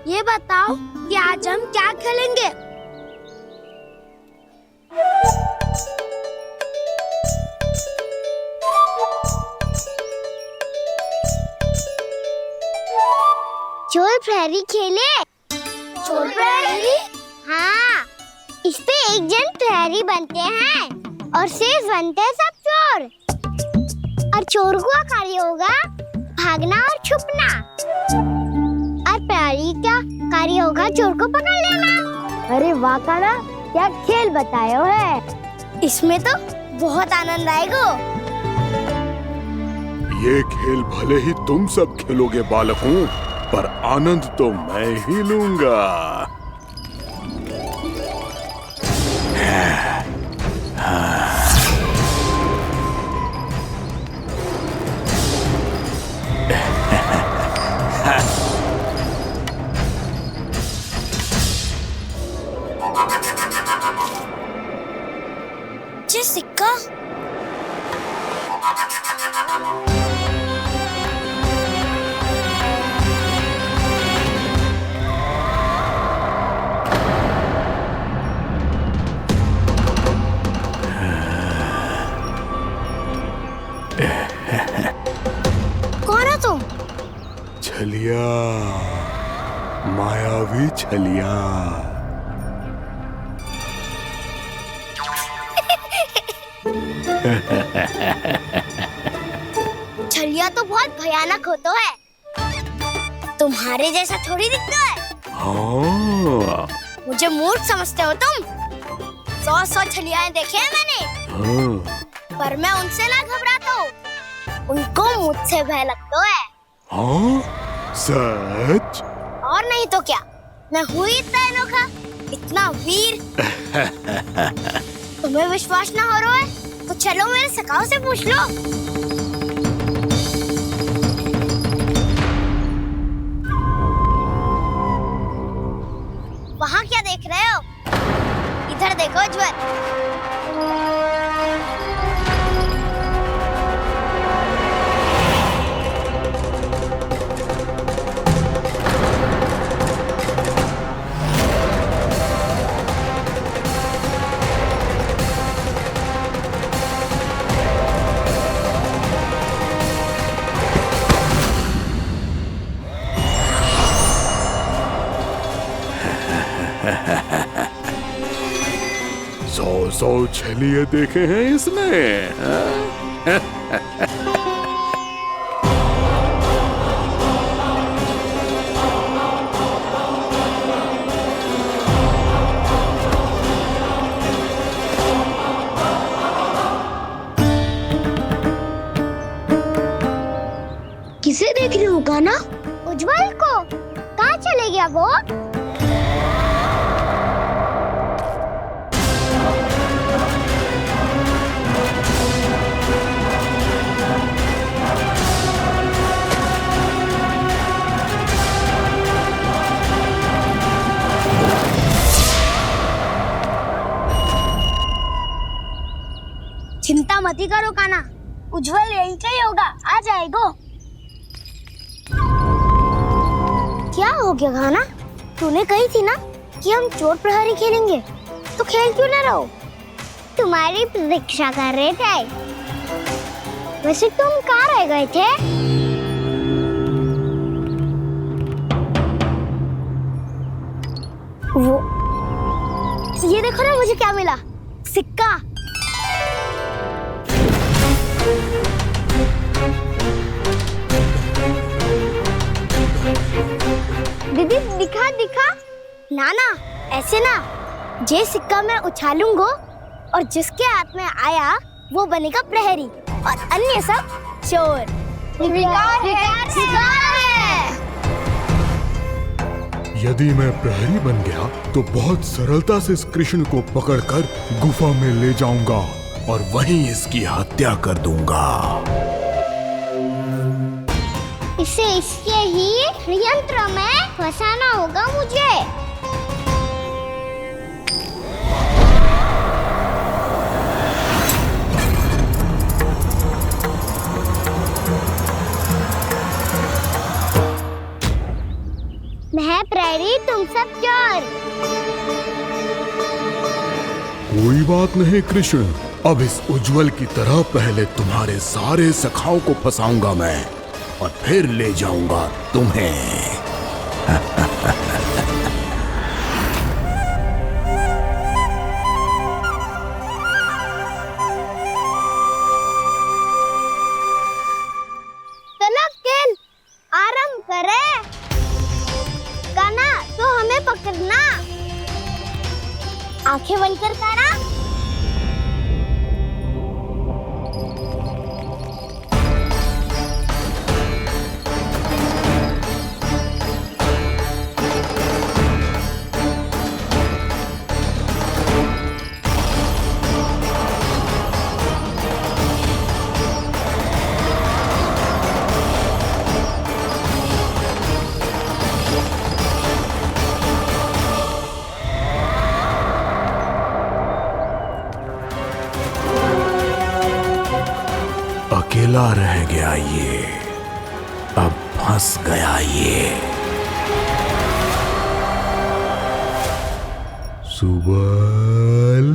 A: ये बताओ कि आज हम क्या खेलेंगे? चोर प्रहरी खेले? चोर प्रहरी? हाँ, इस पे एक जन प्रहरी बनते हैं और शेष बनते हैं सब चोर। और चोर का कार्य होगा भागना और छुपना, और प्रहरी का कार्य होगा चोर को पकड़ लेना। अरे वाह कान्हा, क्या खेल बताए हो है। इसमें तो बहुत आनंद आएगा।
H: ये खेल भले ही तुम सब खेलोगे बालकों, पर आनंद तो मैं ही लूंगा।
A: जी सिक्का। कौन है तुम?
H: छलिया, मायावी छलिया।
A: छलिया तो बहुत भयानक होता है, तुम्हारे जैसा थोड़ी दिखता है।
H: हाँ।
A: मुझे मूर्ख समझते हो तुम? 100 छलियाएं देखे हैं मैंने।
H: हाँ।
A: पर मैं उनसे ना घबराता हूँ, उनको मुझसे भय लगता है।
H: हाँ? सच?
A: और नहीं तो क्या, मैं हुई इतना अनोखा इतना वीर। तुम्हें विश्वास ना हो रहा है तो चलो मेरे सखाओं से पूछ लो। वहाँ क्या देख रहे हो? इधर देखो ज्वर।
H: सौ छलिए देखे हैं इसने।
A: किसे देख रही हूँ कान्हा? उज्जवल को। कहाँ चले गया वो? चिंता मत करो कान्हा, उज्जवल यहीं का ही होगा, आ जाएगा। क्या हो गया कान्हा? तूने कही थी ना कि हम चोर प्रहरी खेलेंगे, तो खेल क्यों ना रहो? तुम्हारी प्रतीक्षा कर रहे थे। वैसे तुम कहाँ रह गए थे? वो ये देखो ना, मुझे क्या मिला? सिक्का। दीदी दिखा दिखा। ना ना, ऐसे ना। जे सिक्का मैं उछालूंगा और जिसके हाथ में आया वो बनेगा प्रहरी और अन्य सब चोर। शिकार है।
H: यदि मैं प्रहरी बन गया तो बहुत सरलता से इस कृष्ण को पकड़कर गुफा में ले जाऊंगा और वहीं इसकी हत्या कर दूंगा।
A: इसे इसके ही यंत्र में फंसाना होगा मुझे। मैं प्रहरी, तुम सब चोर।
H: कोई बात नहीं कृष्ण, अब इस उज्जवल की तरह पहले तुम्हारे सारे सखाओं को फंसाऊंगा मैं और फिर ले जाऊंगा तुम्हें।
A: चलो खेल आरंभ करें। कान्हा तो हमें पकड़ना। आंखें बंद कर कान्हा।
H: अकेला रह गया ये, अब फंस गया ये। सुबल।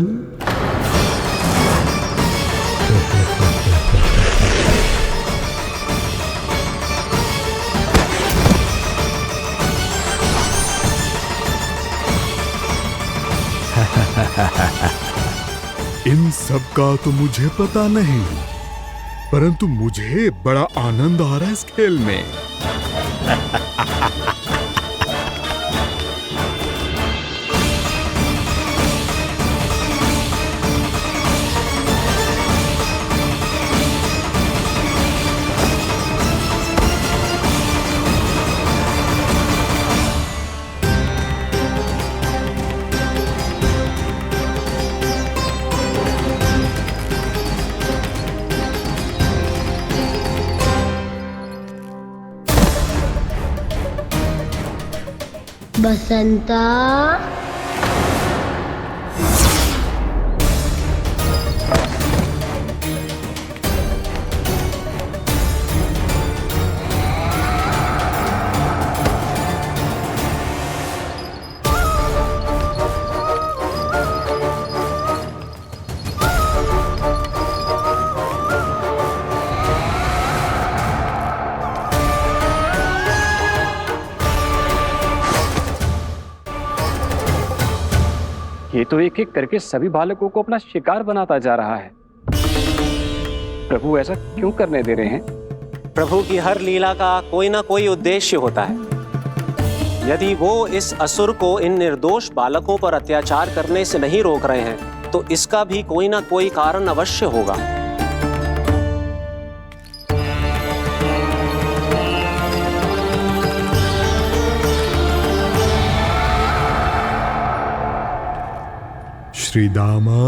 H: इन सब का तो मुझे पता नहीं, परंतु मुझे बड़ा आनंद आ रहा है इस खेल में।
A: बसंता,
L: ये तो एक एक करके सभी बालकों को अपना शिकार बनाता जा रहा है। प्रभु ऐसा क्यों करने दे रहे हैं?
N: प्रभु की हर लीला का कोई ना कोई उद्देश्य होता है। यदि वो इस असुर को इन निर्दोष बालकों पर अत्याचार करने से नहीं रोक रहे हैं तो इसका भी कोई ना कोई कारण अवश्य होगा।
H: श्री दामा,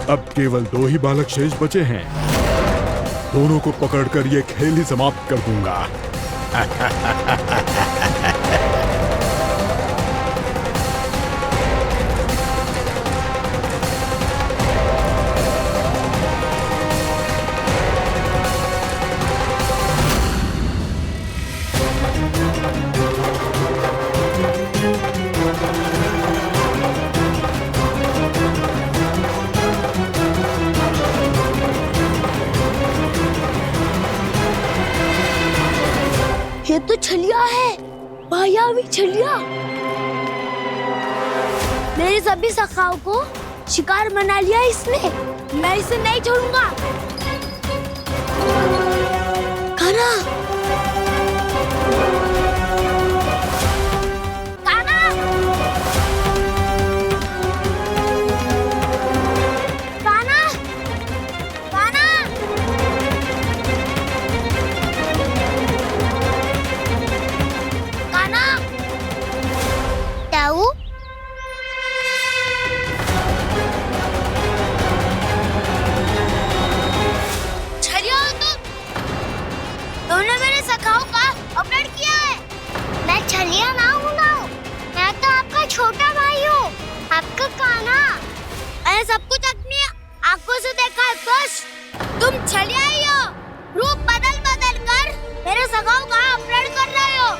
H: अब केवल 2 ही बालक शेष बचे हैं। दोनों को पकड़कर ये खेल ही समाप्त कर दूंगा।
A: ये तो छलिया है, मायावी छलिया। मेरे सभी सखाओं को शिकार बना लिया इसने। मैं इसे नहीं छोड़ूंगा। कान्हा, कान्हा, कान्हा, कान्हा। ताऊ, छलिया हो तुमने मेरे सखाओं का अपहरण किया है। मैं छलिया ना हूँ मैं तो आपका छोटा भाई हूँ, आपका कान्हा। मैंने सब कुछ अपनी आंखों से देखा है। बस तुम छलिया ही हो। रूप बदल बदल कर मेरे सखाओं का अपहरण कर रहे हो।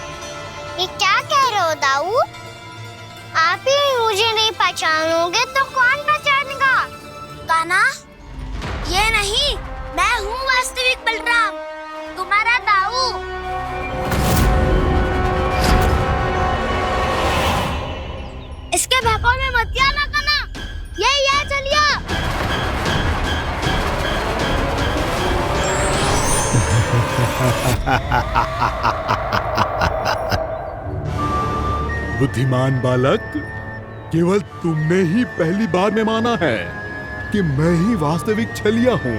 A: ये क्या कह रहे हो दाऊ? आप ही मुझे नहीं पहचानोगे तो कौन पहचानेगा? कान्हा, ये नहीं, मैं हूँ वास्तविक बलराम, तुम्हारा दाऊ। इसके बहकावे में मत आना कान्हा। ये चलिए।
H: बुद्धिमान बालक, केवल तुमने ही पहली बार में माना है। कि मैं ही वास्तविक छलिया हूँ।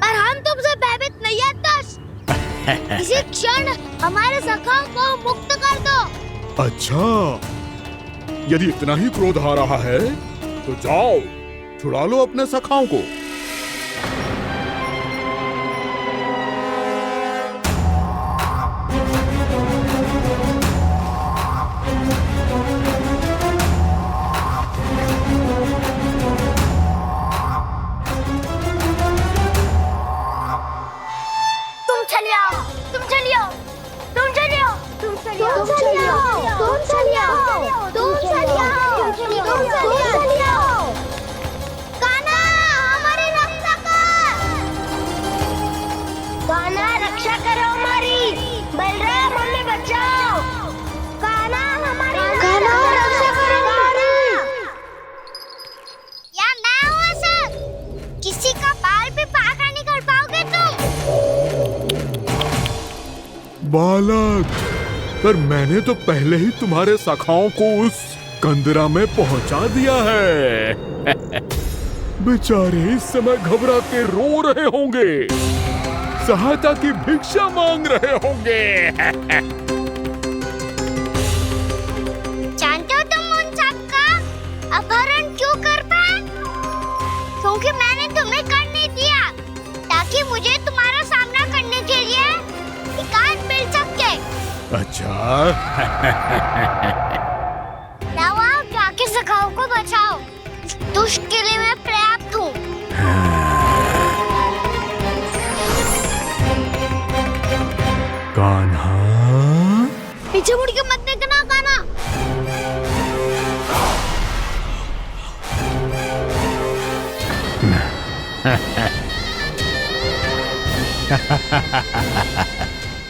A: पर हम तुमसे भयभीत नहीं है दस। इसी क्षण हमारे सखाओं को मुक्त कर दो।
H: अच्छा, यदि इतना ही क्रोध आ रहा है तो जाओ छुड़ा लो अपने सखाओं को। बालक, पर मैंने तो पहले ही तुम्हारे सखाओं को उस कंदरा में पहुंचा दिया है। बेचारे इस समय घबरा के रो रहे होंगे, सहायता की भिक्षा मांग रहे होंगे।
A: जानते हो तुम उन सबका अपहरण क्यों कर पाए? क्योंकि मैंने तुम्हें कर नहीं दिया, ताकि मुझे तुम्हारा सामना करने के लिए एकांत मिल सके।
H: अच्छा।
A: जाओ आप जाके सखाओं को बचाओ। दुष्ट के लिए मैं पर्याप्त हूँ।
H: कान्हा,
A: पीछे मुड़ के मत देखना कान्हा।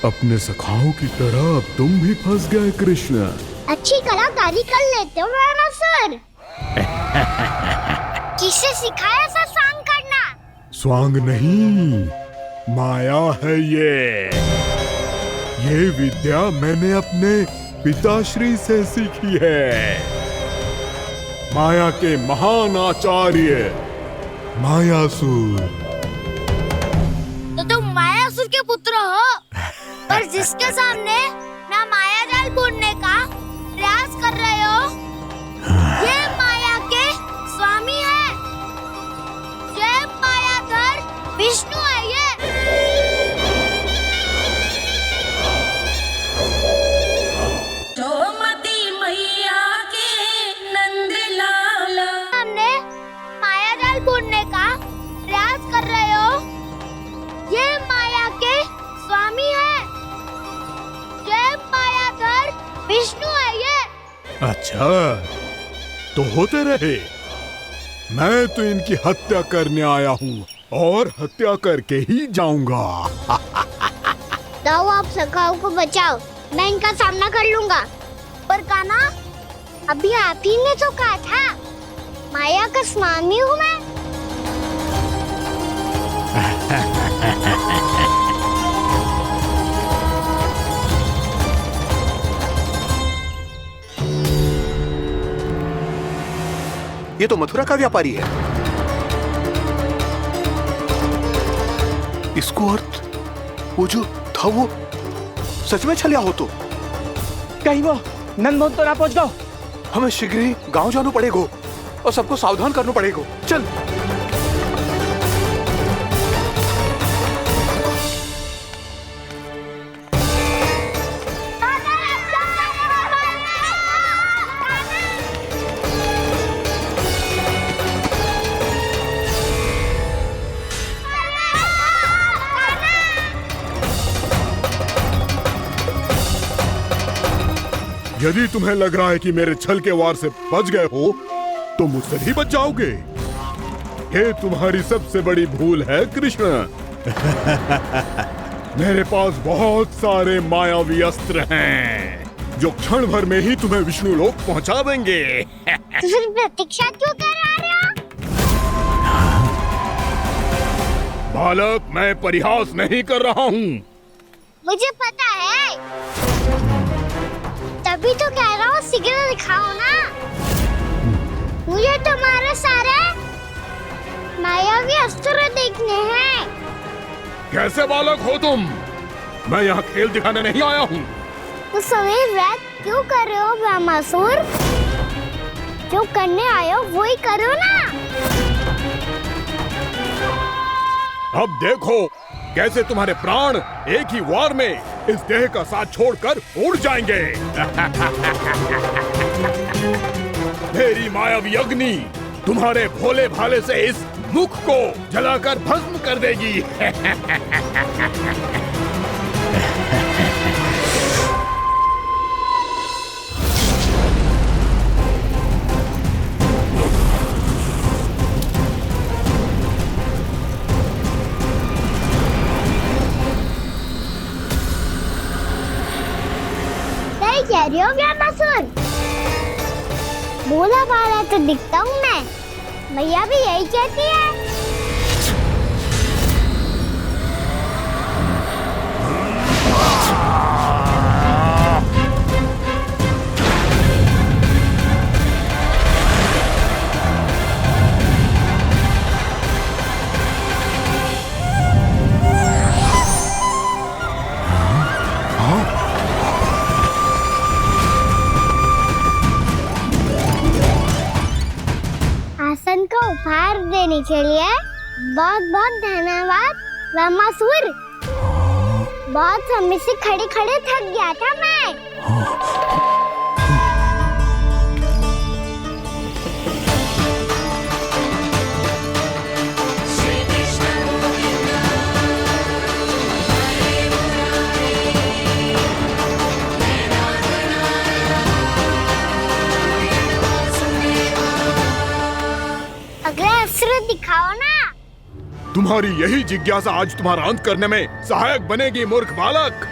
H: अपने सखाओं की तरह अब तुम भी फंस गए कृष्ण।
A: अच्छी कलाकारी कर लेते हो राणा सर। किसे सिखाया ऐसा स्वांग करना?
H: स्वांग नहीं, माया है ये विद्या मैंने अपने पिताश्री से सीखी है। माया के महान आचार्य मायासुर।
A: तो तुम मायासुर के पुत्र हो, पर जिसके सामने ना माया जाल बुनने का प्रयास कर रहे हो, ये माया के स्वामी है। ये मायाधर विष्णु है। ये
O: गोमती मैया के नंद लाला
A: सामने माया जाल बुनने का प्रयास कर रहे हो, ये माया के स्वामी है। ये मायाधर विष्णु है। ये
H: अच्छा, तो होते रहे। मैं तो इनकी हत्या करने आया हूँ और हत्या करके ही जाऊंगा।
A: जाओ आप सखाओं को बचाओ, मैं इनका सामना कर लूंगा। पर कान्हा, अभी आप ही ने तो कहा था माया का स्वामी हूँ मैं।
K: ये तो मथुरा का व्यापारी है। इसको अर्थ वो जो था वो सच में छलिया हो तो
L: कहीं वो नंदन तो ना पहुंच गो।
K: हमें शीघ्र ही गांव जाना पड़ेगा और सबको सावधान करना पड़ेगा। चल।
H: यदि तुम्हें लग रहा है कि मेरे छल के वार से बच गए हो तो मुझसे भी बच जाओगे। ये तुम्हारी सबसे बड़ी भूल है कृष्ण। मेरे पास बहुत सारे मायावी अस्त्र हैं जो क्षण भर में ही तुम्हें विष्णु लोक पहुंचा देंगे।
A: तो फिर प्रतीक्षा क्यों कर रहे हो?
H: बालक, मैं परिहास नहीं कर रहा हूँ।
A: मुझे पता है, तभी तो कह रहा हूँ शीघ्र दिखाओ ना। मुझे तुम्हारे सारे मायावी अस्त्र देखने हैं।
H: कैसे बालक हो तुम? मैं यहाँ खेल दिखाने नहीं आया हूँ।
A: तो सवेर रात क्यों कर रहे हो ब्रह्मासुर? जो करने आए हो वो ही करो ना।
H: अब देखो कैसे तुम्हारे प्राण एक ही वार में इस देह का साथ छोड़कर उड़ जाएंगे। मेरी मायावी अग्नि तुम्हारे भोले भाले से इस मुख को जलाकर भस्म कर देगी।
A: कह रही हो ब्रह्मासुर? बोला बाला तो दिखता हूँ मैं। मैया भी यही कहती है। आसन को उपहार देने के लिए बहुत बहुत धन्यवाद ब्रह्मासुर। बहुत समय से खड़े खड़े थक गया था मैं। अगला अस्त्र दिखाओ ना।
H: तुम्हारी यही जिज्ञासा आज तुम्हारा अंत करने में सहायक बनेगी मूर्ख बालक।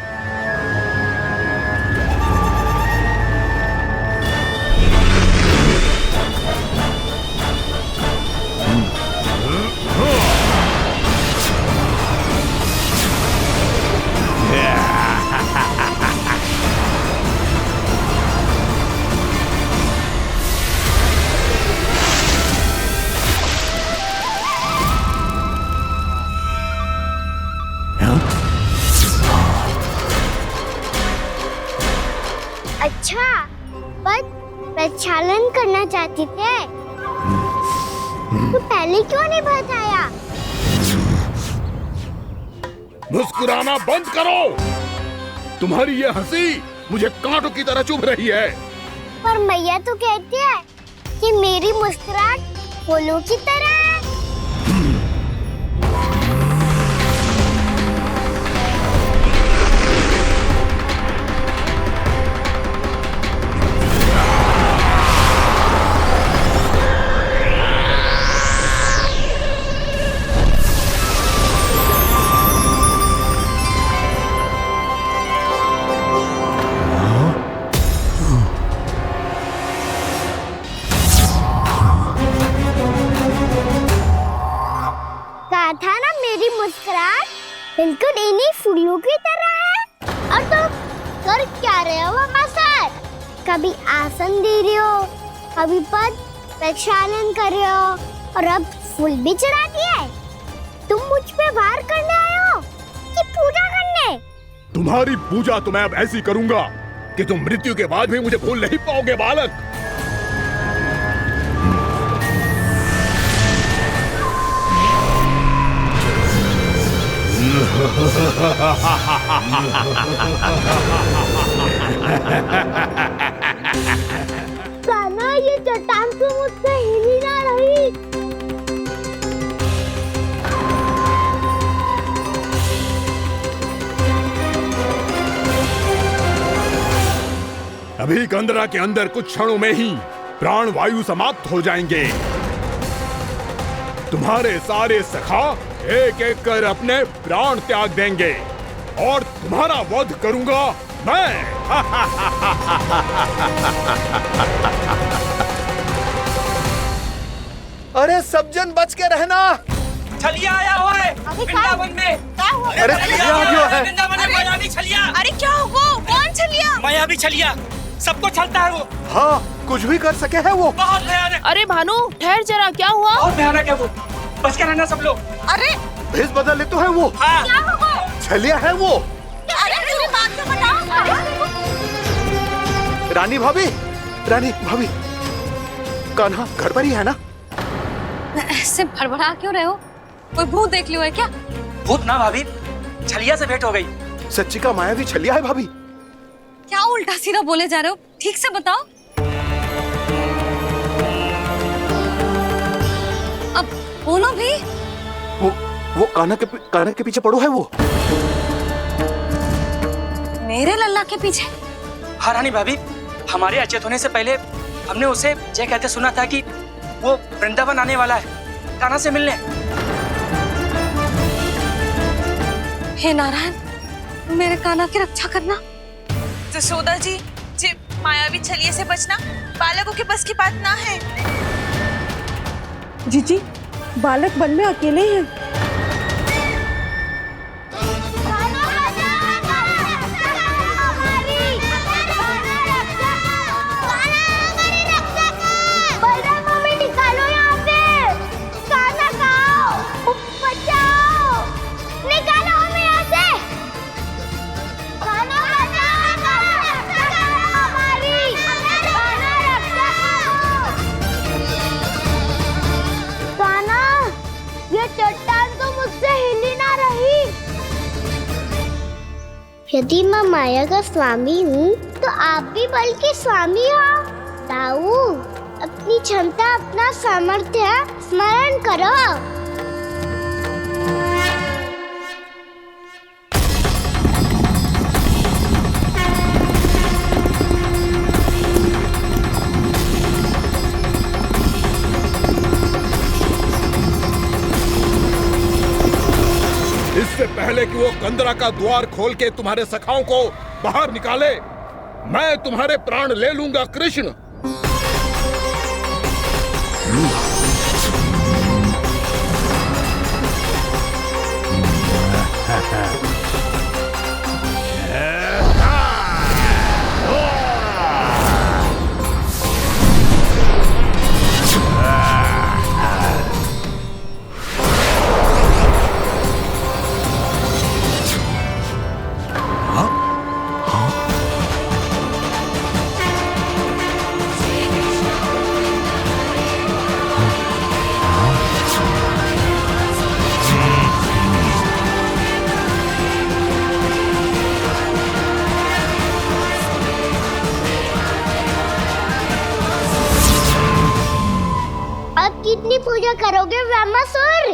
A: अच्छा, पर प्रक्षालन करना चाहते थे तो पहले क्यों नहीं बताया?
H: मुस्कुराना बंद करो। तुम्हारी ये हंसी मुझे कांटों की तरह चुभ रही है।
A: पर मैया तो कहती है कि मेरी मुस्कुराहट फूलों की तरह है। था ना मेरी मुस्कुराहट बिल्कुल इन्हीं फूलों की तरह है। और तो कर क्या रहे हो ब्रह्मासुर? कभी आसन दे रहे हो, कभी पद प्रक्षालन कर रहे हो और अब फूल भी चढ़ा दिए। तुम मुझ पे वार करने आए हो कि पूजा करने?
H: तुम्हारी पूजा तो मैं अब ऐसी करूंगा कि तुम मृत्यु के बाद भी मुझे भूल नहीं पाओगे बालक।
A: कान्हा, ये चट्टान तो मुझसे हिल ही ना रही।
H: अभी कंदरा के अंदर कुछ क्षणों में ही प्राण वायु समाप्त हो जाएंगे। तुम्हारे सारे सखा एक एक कर अपने प्राण त्याग देंगे और तुम्हारा वध करूंगा मैं।
P: अरे सब जन बच के रहना।
L: छलिया आया हुआ है वृंदावन में।
P: अरे छलिया आ गया है।
L: वृंदावन में मायावी छलिया।
M: अरे क्या हुआ? कौन छलिया?
L: मायावी छलिया, सबको छलता है वो।
P: हाँ, कुछ भी कर सके है वो।
L: बहुत भयानक।
M: अरे भानु ठहर जरा, क्या हुआ?
L: बहुत भयानक है वो। बच के रहना सब लोग।
M: अरे
P: भेष बदल ले तो है वो।
L: हाँ।
M: क्या हुआ?
P: छलिया है वो।
M: अरे मेरी बात तो बताओ।
P: रानी भाभी, रानी भाभी, कान्हा घर पर ही है ना?
B: ऐसे भड़बड़ा क्यों रहे हो? कोई भूत देख लियो है क्या?
L: भूत ना भाभी, छलिया से भेंट हो गई।
P: सच्ची का मायावी छलिया है भाभी।
B: क्या उल्टा सीधा बोले जा रहे हो? ठीक से बताओ। अब बोलो भी।
P: वो कान्हा के पीछे पड़ो है वो।
B: मेरे लल्ला के पीछे?
L: हाँ रानी भाभी, हमारे अचेत होने से पहले हमने उसे ये कहते सुना था कि वो वृंदावन आने वाला है कान्हा से मिलने।
B: हे नारायण, मेरे कान्हा की रक्षा करना।
M: जसोदा जी, जे मायावी छलिए से बचना बालकों के बस की बात ना है।
J: जीजी, बालक वन में अकेले हैं।
A: बलराम, हमें निकालो यहाँ से। कान्हा कहाँ? बचाओ, निकालो हमें यहाँ से। कान्हा बचाओ, हमारी कान्हा रक्षा करो। कान्हा, ये चट्टान तो मुझसे हिली ना रही। यदि मैं माया का स्वामी हूँ तो आप भी बल के स्वामी हो। ताऊ, अपनी क्षमता, अपना सामर्थ्य स्मरण करो।
H: इससे पहले कि वो कंदरा का द्वार खोल के तुम्हारे सखाओं को बाहर निकाले, मैं तुम्हारे प्राण ले लूंगा कृष्ण।
A: अब कितनी पूजा करोगे ब्रह्मासुर?